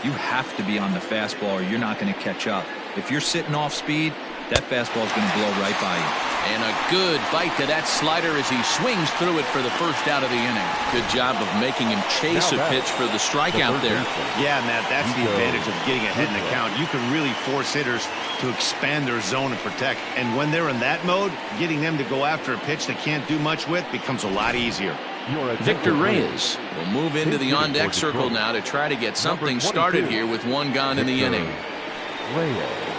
you have to be on the fastball or you're not going to catch up. If you're sitting off speed, that fastball is going to blow right by you. And a good bite to that slider as he swings through it for the first out of the inning. Good job of making him chase a pitch for the strikeout there. Yeah, Matt, that's the advantage of getting ahead in the count. You can really force hitters to expand their zone and protect. And when they're in that mode, getting them to go after a pitch they can't do much with becomes a lot easier. Victor Reyes will move into the on-deck circle now to try to get something started here with 1 gone in the inning. Reyes.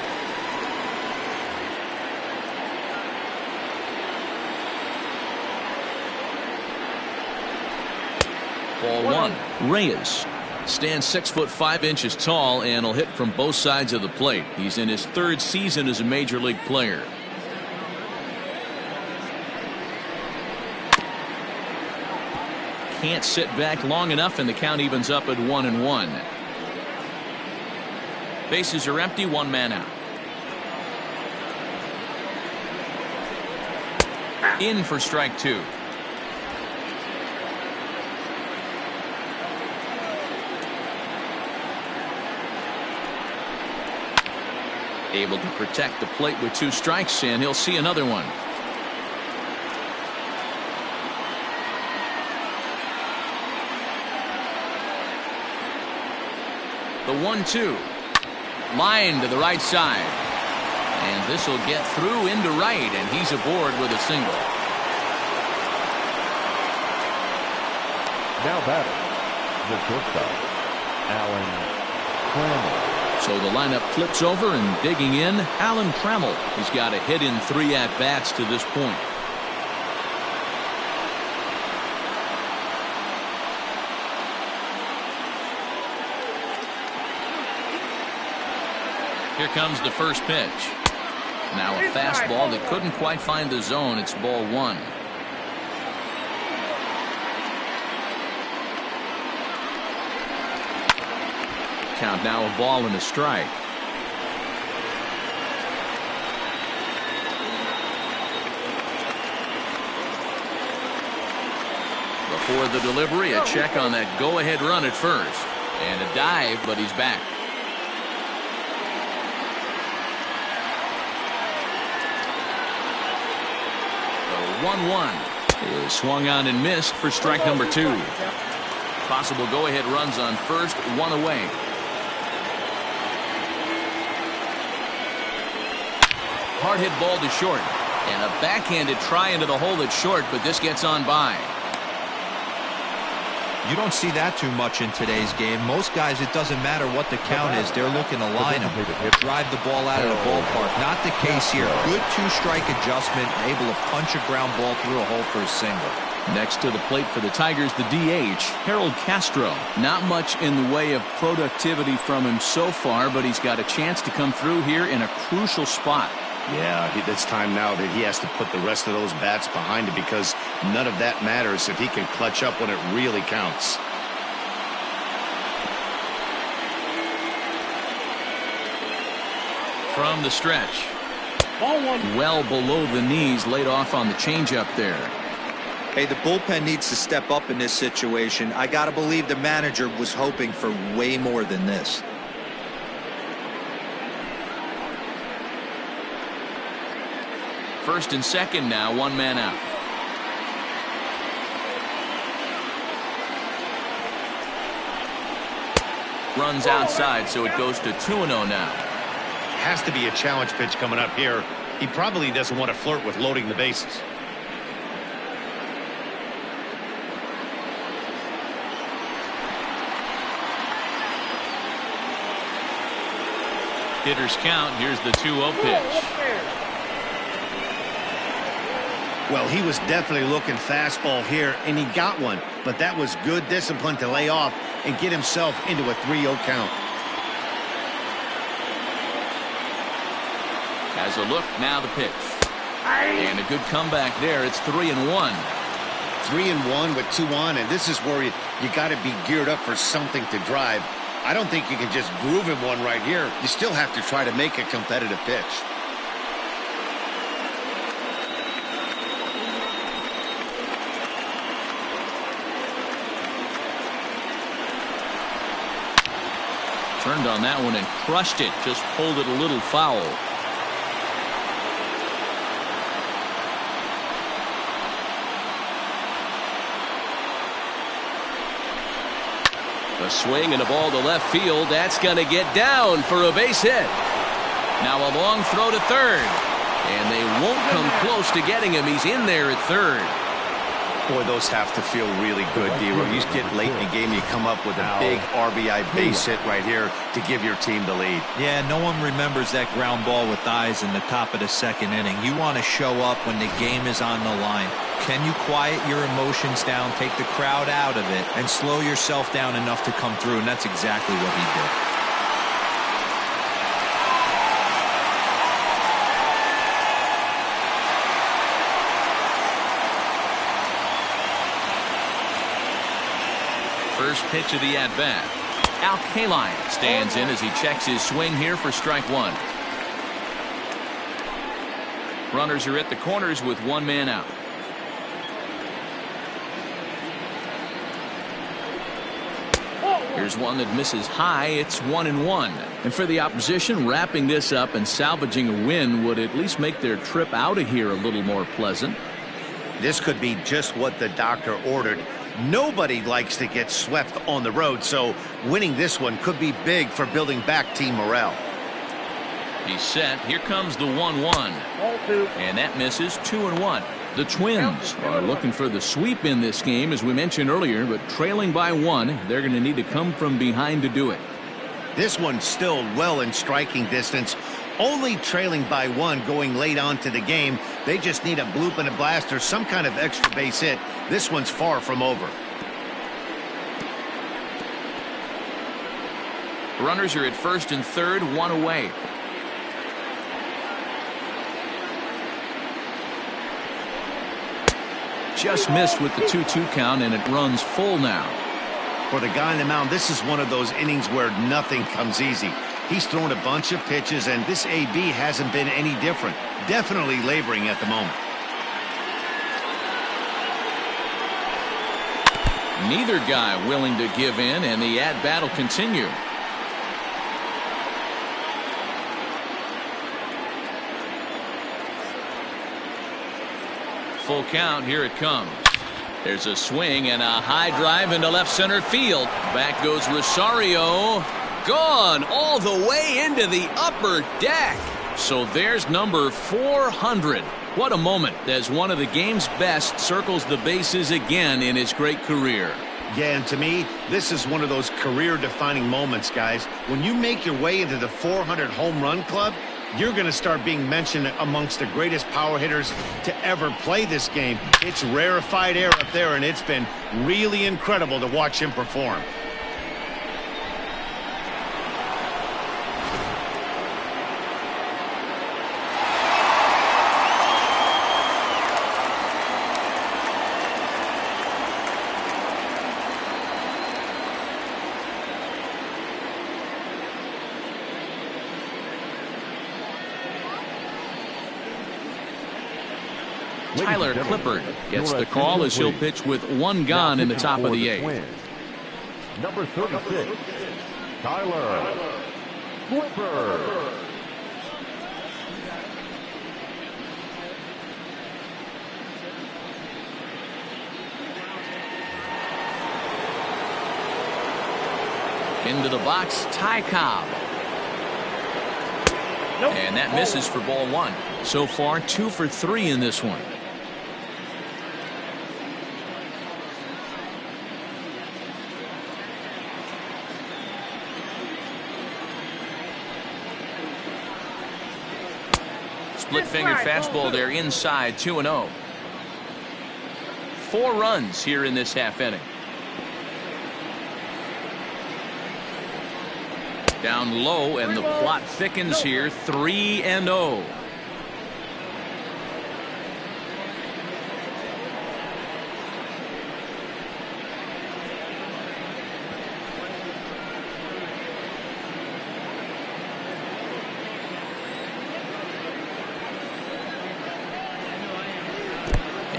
Ball 1. Reyes stands 6'5" tall and will hit from both sides of the plate. He's in his 3rd season as a major league player. Can't sit back long enough, and the count evens up at 1-1. Bases are empty, 1 man out. In for strike 2. Able to protect the plate with 2 strikes, and he'll see another one. The 1-2. Line to the right side. And this will get through into right, and he's aboard with a single. Now batting, the shortstop, Alan Trammell. So the lineup flips over, and digging in, Alan Trammell. He's got a hit in 3 at-bats to this point. Here comes the first pitch. Now a fastball that couldn't quite find the zone. It's ball 1. Count now a ball and a strike. For the delivery, a check on that go-ahead run at first. And a dive, but he's back. The 1-1 is swung on and missed for strike number 2. Possible go-ahead runs on first, one away. Hard hit ball to short. And a backhanded try into the hole that's short, but this gets on by. You don't see that too much in today's game. Most guys, it doesn't matter what the count is. They're looking to line them, drive the ball out of the ballpark. Not the case here. Good two-strike adjustment, able to punch a ground ball through a hole for a single. Next to the plate for the Tigers, the DH, Harold Castro. Not much in the way of productivity from him so far, but he's got a chance to come through here in a crucial spot. Yeah, it's time now that he has to put the rest of those bats behind him, because none of that matters if he can clutch up when it really counts. From the stretch. Ball 1. Well below the knees, laid off on the changeup there. Hey, the bullpen needs to step up in this situation. I got to believe the manager was hoping for way more than this. First and second now, one man out. Runs outside, so it goes to 2-0 now. Has to be a challenge pitch coming up here. He probably doesn't want to flirt with loading the bases. Hitters count. Here's the 2-0 pitch. Well, he was definitely looking fastball here, and he got one. But that was good discipline to lay off and get himself into a 3-0 count. Has a look, now the pitch. And a good comeback there. It's 3-1. 3-1 with 2 on, and this is where you got to be geared up for something to drive. I don't think you can just groove him one right here. You still have to try to make a competitive pitch. Turned on that one and crushed it. Just pulled it a little foul. A swing and a ball to left field. That's going to get down for a base hit. Now a long throw to third. And they won't come close to getting him. He's in there at third. Boy, those have to feel really good, D-Row. You get late in the game, you come up with a big RBI base hit right here to give your team the lead. Yeah, no one remembers that ground ball with eyes in the top of the second inning. You want to show up when the game is on the line. Can you quiet your emotions down, take the crowd out of it, and slow yourself down enough to come through? And that's exactly what he did. First pitch of the at-bat. Al Kaline stands in as he checks his swing here for strike 1. Runners are at the corners with one man out. Here's one that misses high. It's 1-1. And for the opposition, wrapping this up and salvaging a win would at least make their trip out of here a little more pleasant. This could be just what the doctor ordered. Nobody likes to get swept on the road, so winning this one could be big for building back team morale. He's set. Here comes the 1-1. And that misses. 2-1. The Twins are looking for the sweep in this game, as we mentioned earlier, but trailing by 1, they're going to need to come from behind to do it. This one's still well in striking distance. Only trailing by 1 going late on to the game. They just need a bloop and a blast or some kind of extra base hit. This one's far from over. Runners are at first and third, one away. Just missed with the 2-2 count, and it runs full now. For the guy on the mound, this is one of those innings where nothing comes easy. He's thrown a bunch of pitches, and this AB hasn't been any different. Definitely laboring at the moment. Neither guy willing to give in, and the at-bat will continue. Full count. Here it comes. There's a swing and a high drive into left center field. Back goes Rosario. Gone all the way into the upper deck. So there's number 400. What a moment as one of the game's best circles the bases again in his great career. Yeah, and to me, this is one of those career-defining moments, guys. When you make your way into the 400 home run club, you're going to start being mentioned amongst the greatest power hitters to ever play this game. It's rarefied air up there, and it's been really incredible to watch him perform. Tyler Clippard gets the call as he'll pitch with one gone in the top of the 8th. Number 36, Tyler Clippard. Into the box, Ty Cobb. Nope. And that misses for ball 1. So far, 2 for 3 in this one. Split-fingered fastball there inside, 2-0. 4 runs here in this half inning. Down low, and the plot thickens here, 3-0.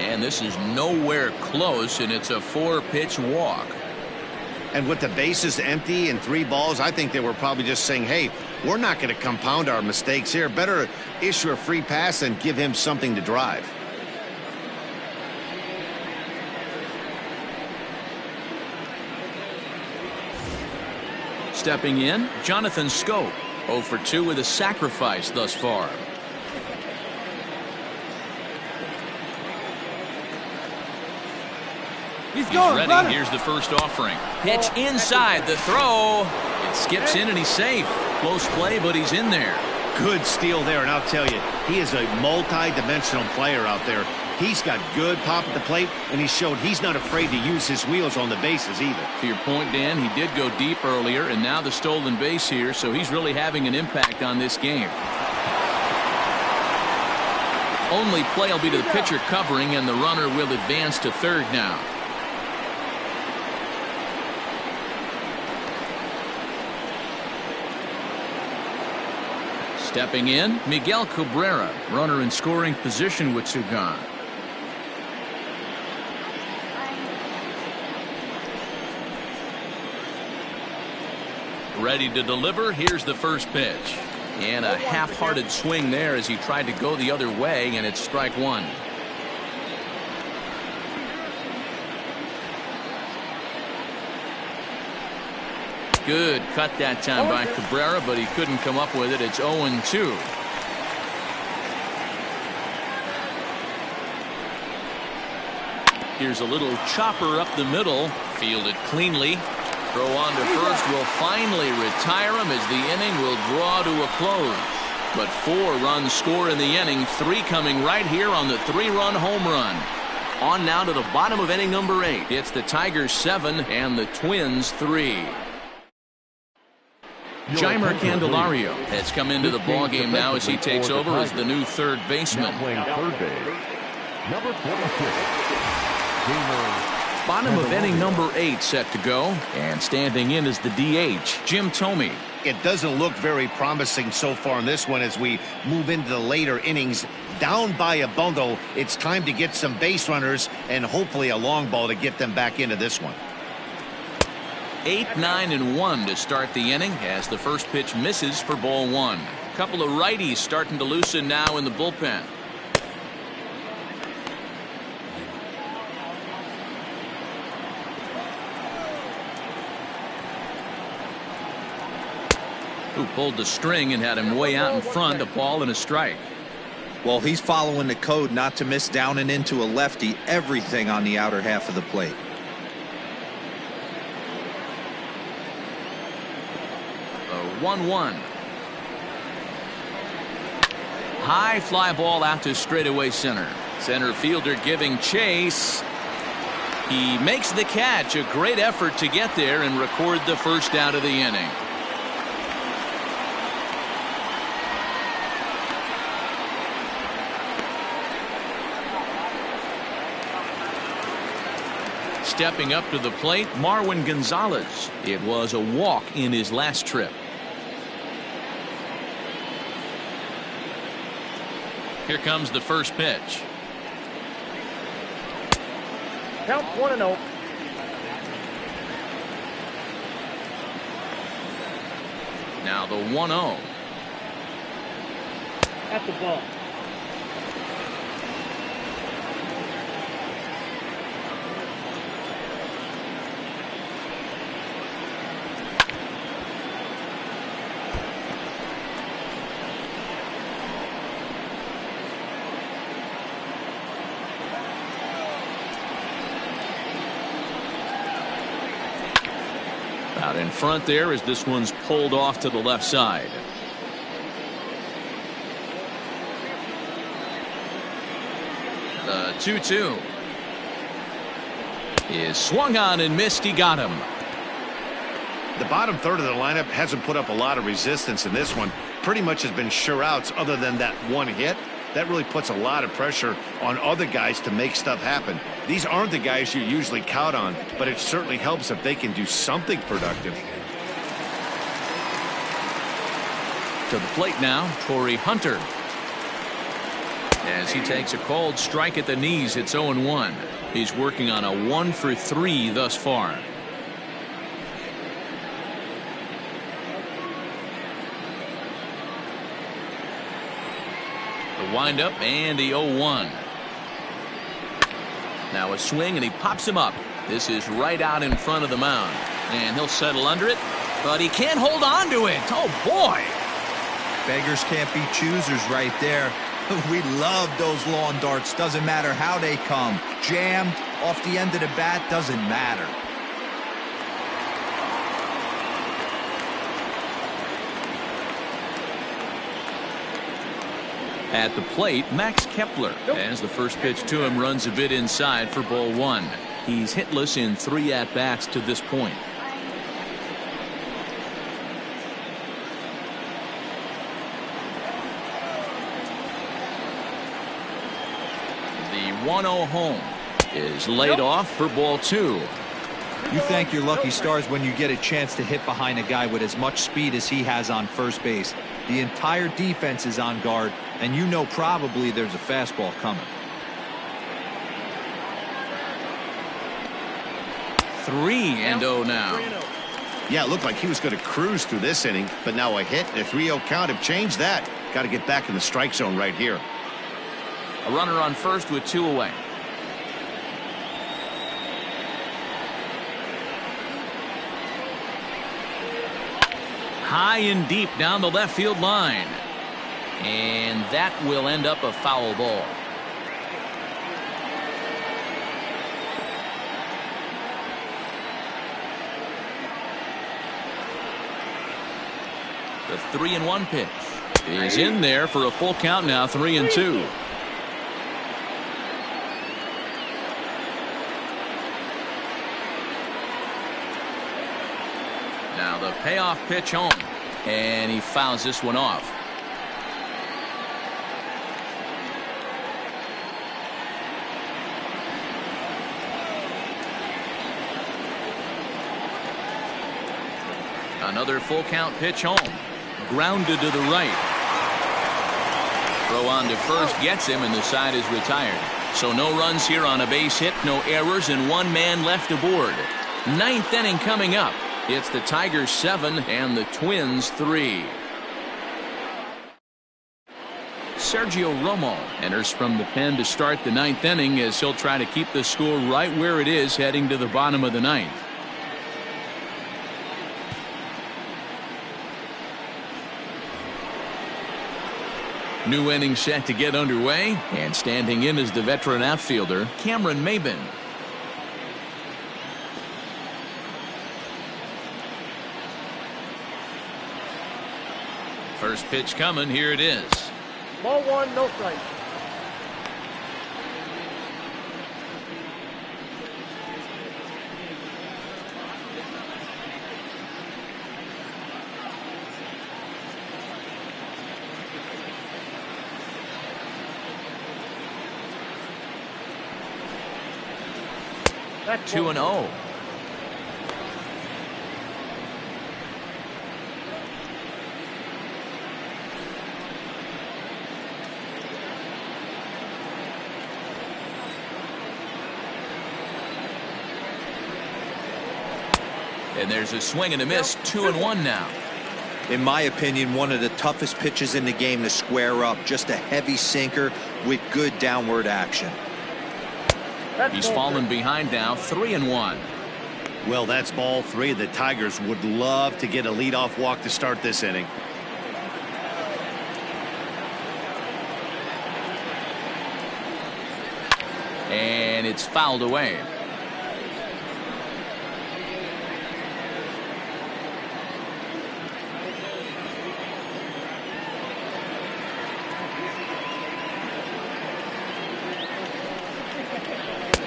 And this is nowhere close, and it's a 4-pitch walk. And with the bases empty and 3 balls, I think they were probably just saying, hey, we're not going to compound our mistakes here. Better issue a free pass and give him something to drive. Stepping in, Jonathan Scope. 0 for 2 with a sacrifice thus far. He's ready. Here's the first offering. Pitch inside the throw. It skips in and he's safe. Close play, but he's in there. Good steal there, and I'll tell you, he is a multi-dimensional player out there. He's got good pop at the plate, and he showed he's not afraid to use his wheels on the bases either. To your point, Dan, he did go deep earlier, and now the stolen base here, so he's really having an impact on this game. Only play will be to the pitcher covering, and the runner will advance to third now. Stepping in, Miguel Cabrera, runner in scoring position with 2 gone. Ready to deliver. Here's the first pitch. And a half-hearted swing there as he tried to go the other way, and it's strike 1. Good cut that time by Cabrera, but he couldn't come up with it. It's 0-2. Here's a little chopper up the middle. Fielded cleanly. Throw on to first will finally retire him as the inning will draw to a close. But 4 runs score in the inning, 3 coming right here on the 3-run home run. On now to the bottom of inning number 8. It's the Tigers 7 and the Twins 3. Jeimer Candelario has come into the ballgame now as he takes over as the new third baseman. Playing third base, number 46, Jeimer. Bottom of inning number 8 set to go, and standing in is the DH, Jim Thome. It doesn't look very promising so far in this one as we move into the later innings. Down by a bundle, it's time to get some base runners and hopefully a long ball to get them back into this one. 8, 9, and 1 to start the inning as the first pitch misses for ball 1. A couple of righties starting to loosen now in the bullpen. Who pulled the string and had him way out in front, a ball and a strike. Well, he's following the code not to miss down and into a lefty, everything on the outer half of the plate. The 1-1. High fly ball out to straightaway center. Center fielder giving chase. He makes the catch. A great effort to get there and record the first out of the inning. Stepping up to the plate, Marwin Gonzalez. It was a walk in his last trip. Here comes the first pitch. Count 1-0. Now the 1-0. At the ball. Out in front there as this one's pulled off to the left side. The 2-2 is swung on and missed. He got him. The bottom third of the lineup hasn't put up a lot of resistance in this one. Pretty much has been sure outs other than that one hit. That really puts a lot of pressure on other guys to make stuff happen. These aren't the guys you usually count on, but it certainly helps if they can do something productive. To the plate now, Torrey Hunter. As he takes a called strike at the knees, it's 0-1. He's working on a 1-for-3 thus far. The windup and the 0-1. Now a swing and he pops him up. This is right out in front of the mound. And he'll settle under it, but he can't hold on to it. Oh, boy. Beggars can't be choosers right there. We love those lawn darts. Doesn't matter how they come. Jammed, off the end of the bat, doesn't matter. At the plate, Max Kepler, as the first pitch to him runs a bit inside for ball 1. He's hitless in 3 at-bats to this point. The 1-0 home is laid off for ball 2. You thank your lucky stars when you get a chance to hit behind a guy with as much speed as he has on first base. The entire defense is on guard, and you know probably there's a fastball coming. 3-0 now. Yeah, it looked like he was going to cruise through this inning, but now a hit and a 3-0 count have changed that. Got to get back in the strike zone right here. A runner on first with 2 away. High and deep down the left field line. And that will end up a foul ball. The 3-1 pitch is in there for a full count now. 3-2. Now the payoff pitch home, and he fouls this one off. Another full count pitch home, grounded to the right. Throw on to first gets him, and the side is retired. So no runs here on a base hit, no errors, and 1 man left aboard. 9th inning coming up. It's the Tigers 7 and the Twins 3. Sergio Romo enters from the pen to start the 9th inning as he'll try to keep the score right where it is heading to the bottom of the 9th. New inning set to get underway, and standing in is the veteran outfielder Cameron Maybin. First pitch coming. Here it is. Ball 1, no strike. That's 2-0. And there's a swing and a miss. 2-1 now. In my opinion, one of the toughest pitches in the game to square up. Just a heavy sinker with good downward action. He's fallen behind now. 3-1. Well, that's ball 3. The Tigers would love to get a leadoff walk to start this inning. And it's fouled away.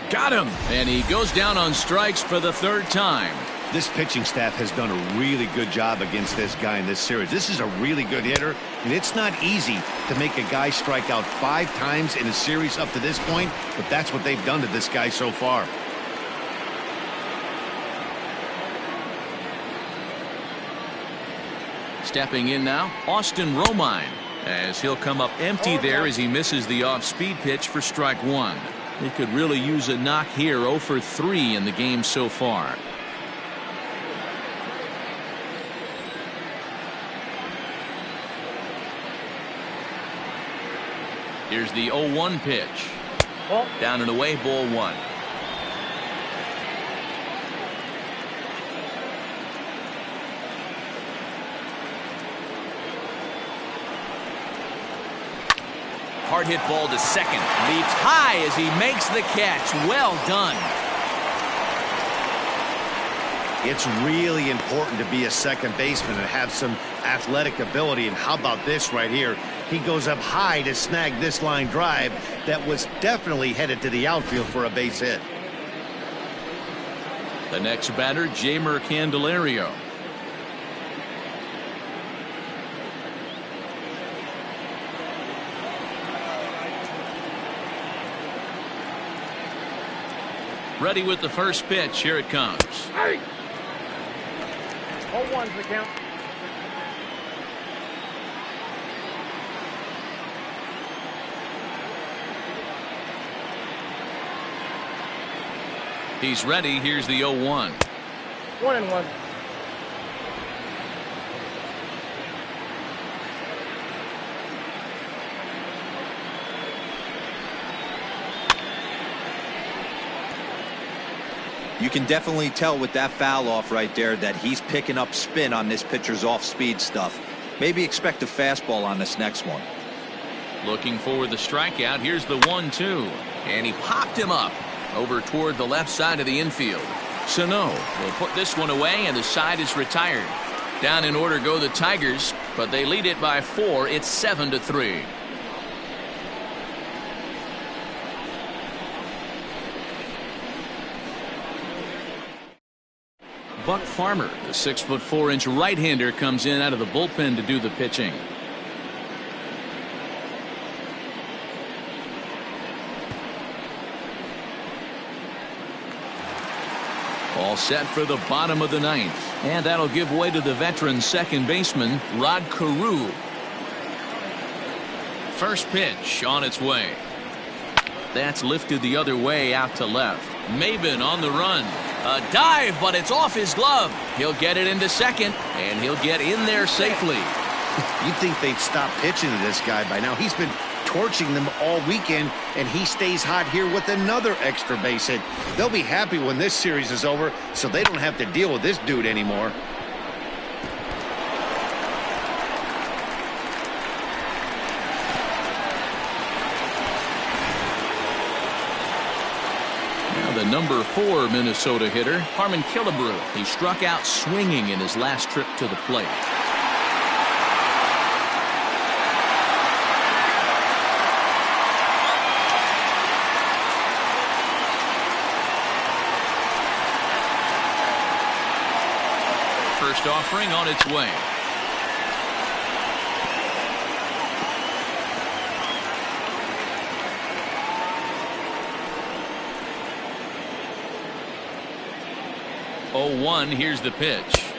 Got him. And he goes down on strikes for the 3rd time. This pitching staff has done a really good job against this guy in this series. This is a really good hitter, and it's not easy to make a guy strike out 5 times in a series up to this point, but that's what they've done to this guy so far. Stepping in now, Austin Romine, as he'll come up empty there as he misses the off-speed pitch for strike 1. He could really use a knock here. 0 for 3 in the game so far. Here's the 0-1 pitch. Down and away, ball 1. Hard hit ball to second. Leaps high as he makes the catch. Well done. It's really important to be a second baseman and have some athletic ability. And how about this right here? He goes up high to snag this line drive that was definitely headed to the outfield for a base hit. The next batter, Jeimer Candelario. Ready with the first pitch. Here it comes. 0-1's the count. He's ready. Here's the 0-1. 1-1. You can definitely tell with that foul off right there that he's picking up spin on this pitcher's off-speed stuff. Maybe expect a fastball on this next one. Looking for the strikeout. Here's the 1-2. And he popped him up over toward the left side of the infield. Sano will put this one away, and the side is retired. Down in order go the Tigers, but they lead it by 4. It's 7-3. Buck Farmer, the 6'4" right-hander, comes in out of the bullpen to do the pitching. All set for the bottom of the 9th, and that'll give way to the veteran second baseman Rod Carew. First pitch on its way. That's lifted the other way out to left. Maybin on the run. A dive, but it's off his glove. He'll get it into second, and he'll get in there safely. You'd think they'd stop pitching to this guy by now. He's been torching them all weekend, and he stays hot here with another extra base hit. They'll be happy when this series is over, so they don't have to deal with this dude anymore. The number 4 Minnesota hitter, Harmon Killebrew. He struck out swinging in his last trip to the plate. First offering on its way. Oh, 1, here's the pitch.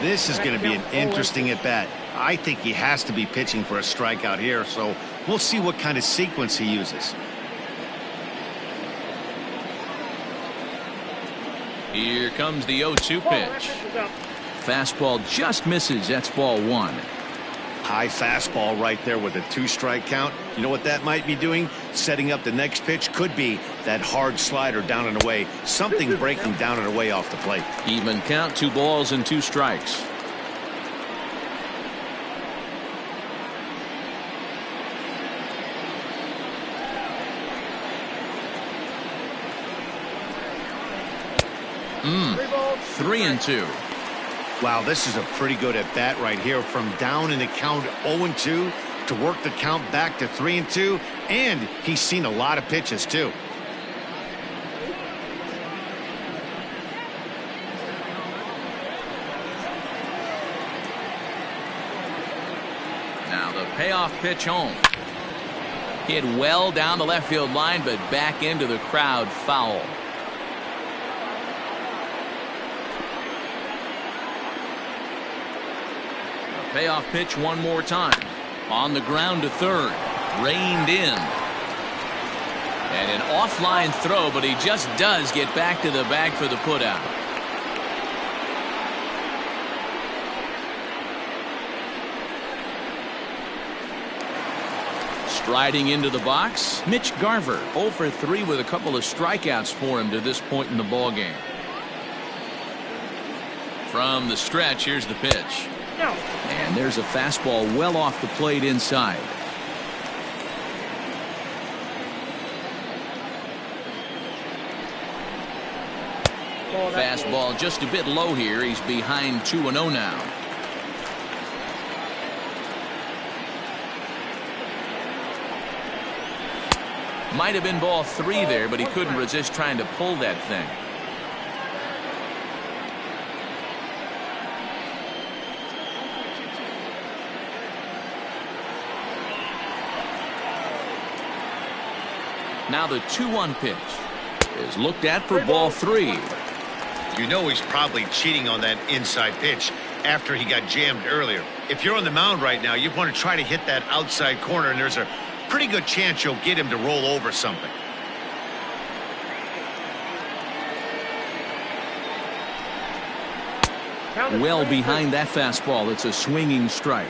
This is going to be an interesting at-bat. I think he has to be pitching for a strikeout here, so we'll see what kind of sequence he uses. Here comes the 0-2 pitch. Fastball just misses. That's ball 1. High fastball right there with a 2-strike count. You know what that might be doing? Setting up the next pitch. Could be that hard slider down and away. Something breaking down and away off the plate. Even count, 2 balls and 2 strikes. Three and 2. Wow, this is a pretty good at bat right here. From down in the count 0-2 to work the count back to 3-2, and he's seen a lot of pitches too. Now the payoff pitch home. Hit well down the left field line, but back into the crowd, foul. Payoff pitch one more time. On the ground to third. Reined in. And an offline throw, but he just does get back to the bag for the putout. Striding into the box, Mitch Garver, 0 for 3 with a couple of strikeouts for him to this point in the ballgame. From the stretch, here's the pitch. And there's a fastball well off the plate inside. Fastball just a bit low here. He's behind 2-0 now. Might have been ball 3 there, but he couldn't resist trying to pull that thing. Now the 2-1 pitch is looked at for ball 3. You know he's probably cheating on that inside pitch after he got jammed earlier. If you're on the mound right now, you want to try to hit that outside corner, and there's a pretty good chance you'll get him to roll over something. Well behind that fastball. It's a swinging strike.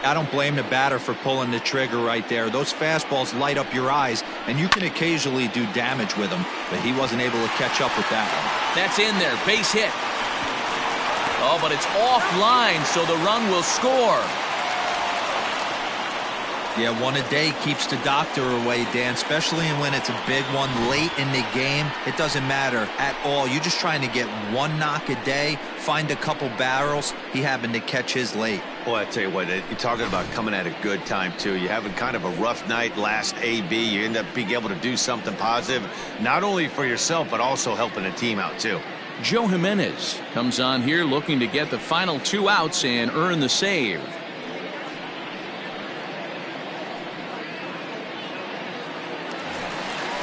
I don't blame the batter for pulling the trigger right there. Those fastballs light up your eyes, and you can occasionally do damage with them, but he wasn't able to catch up with that one. That's in there. Base hit. Oh, but it's offline, so the run will score. Yeah, one a day keeps the doctor away, Dan, especially when it's a big one late in the game. It doesn't matter at all. You're just trying to get one knock a day, find a couple barrels. He happened to catch his late. Boy, I tell you what, you're talking about coming at a good time, too. You're having kind of a rough night last AB. You end up being able to do something positive, not only for yourself, but also helping the team out, too. Joe Jimenez comes on here looking to get the final 2 outs and earn the save.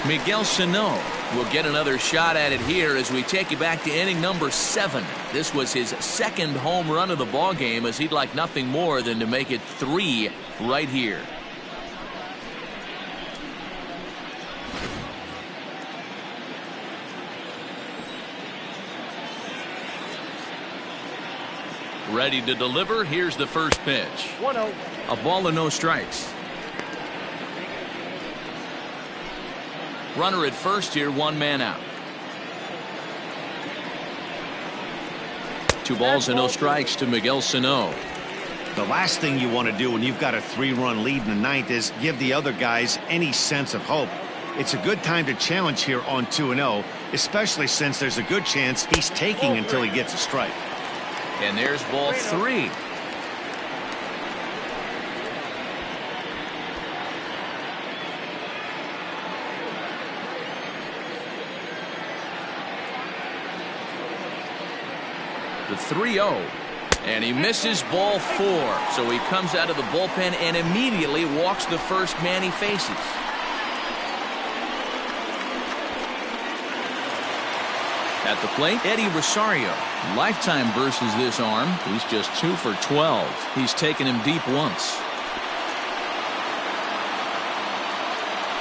Miguel Sano will get another shot at it here as we take you back to inning number 7. This was his second home run of the ball game, as he'd like nothing more than to make it 3 right here. Ready to deliver. Here's the first pitch. 1-0. A ball and no strikes. Runner at first here, one man out. 2 balls and no strikes to Miguel Sano. The last thing you want to do when you've got a 3-run lead in the ninth is give the other guys any sense of hope. It's a good time to challenge here on 2-0, especially since there's a good chance he's taking until he gets a strike. And there's ball 3. The 3-0. And he misses ball 4. So he comes out of the bullpen and immediately walks the first man he faces. At the plate, Eddie Rosario. Lifetime versus this arm. He's just 2 for 12. He's taken him deep once.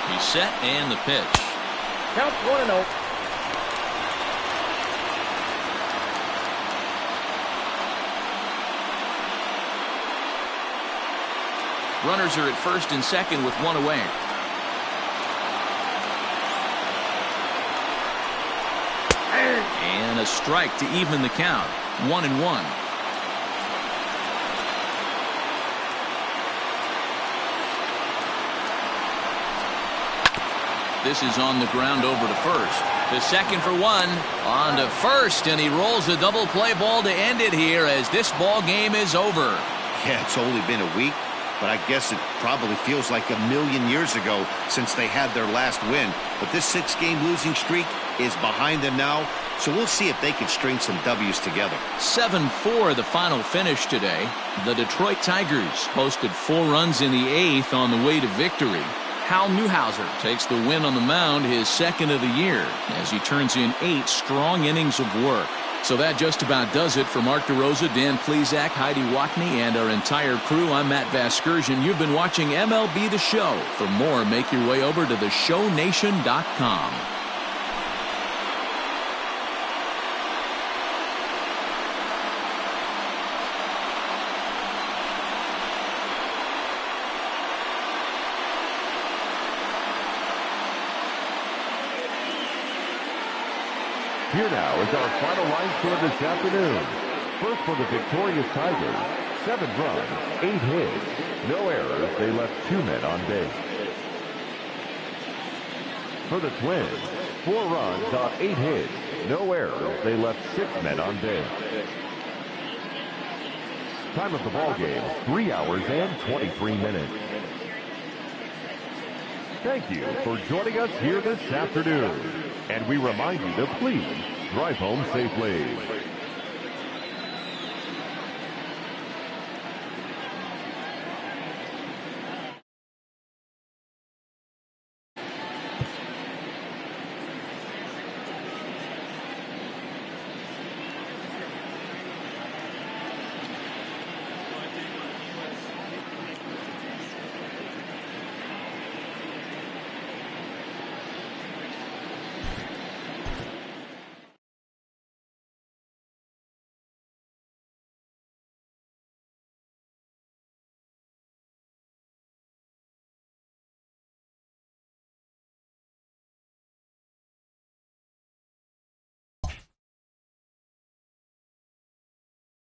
He's set and the pitch. Count 1-0. Runners are at first and second with 1 away. And a strike to even the count. 1-1. This is on the ground over to first. The second for 1. On to first, and he rolls a double play ball to end it here as this ball game is over. Yeah, it's only been a week, but I guess it probably feels like a million years ago since they had their last win. But this 6-game losing streak is behind them now, so we'll see if they can string some W's together. 7-4 the final finish today. The Detroit Tigers posted 4 runs in the 8th on the way to victory. Hal Newhouser takes the win on the mound, his second of the year, as he turns in 8 strong innings of work. So that just about does it for Mark DeRosa, Dan Plesac, Heidi Watney, and our entire crew. I'm Matt Vasgersian. You've been watching MLB The Show. For more, make your way over to theshownation.com. Here now is our final line score this afternoon. First for the victorious Tigers, 7 runs, 8 hits, no errors. They left 2 men on base. For the Twins, 4 runs on 8 hits, no errors. They left 6 men on base. Time of the ball game, 3 hours and 23 minutes. Thank you for joining us here this afternoon. And we remind you to please drive home safely.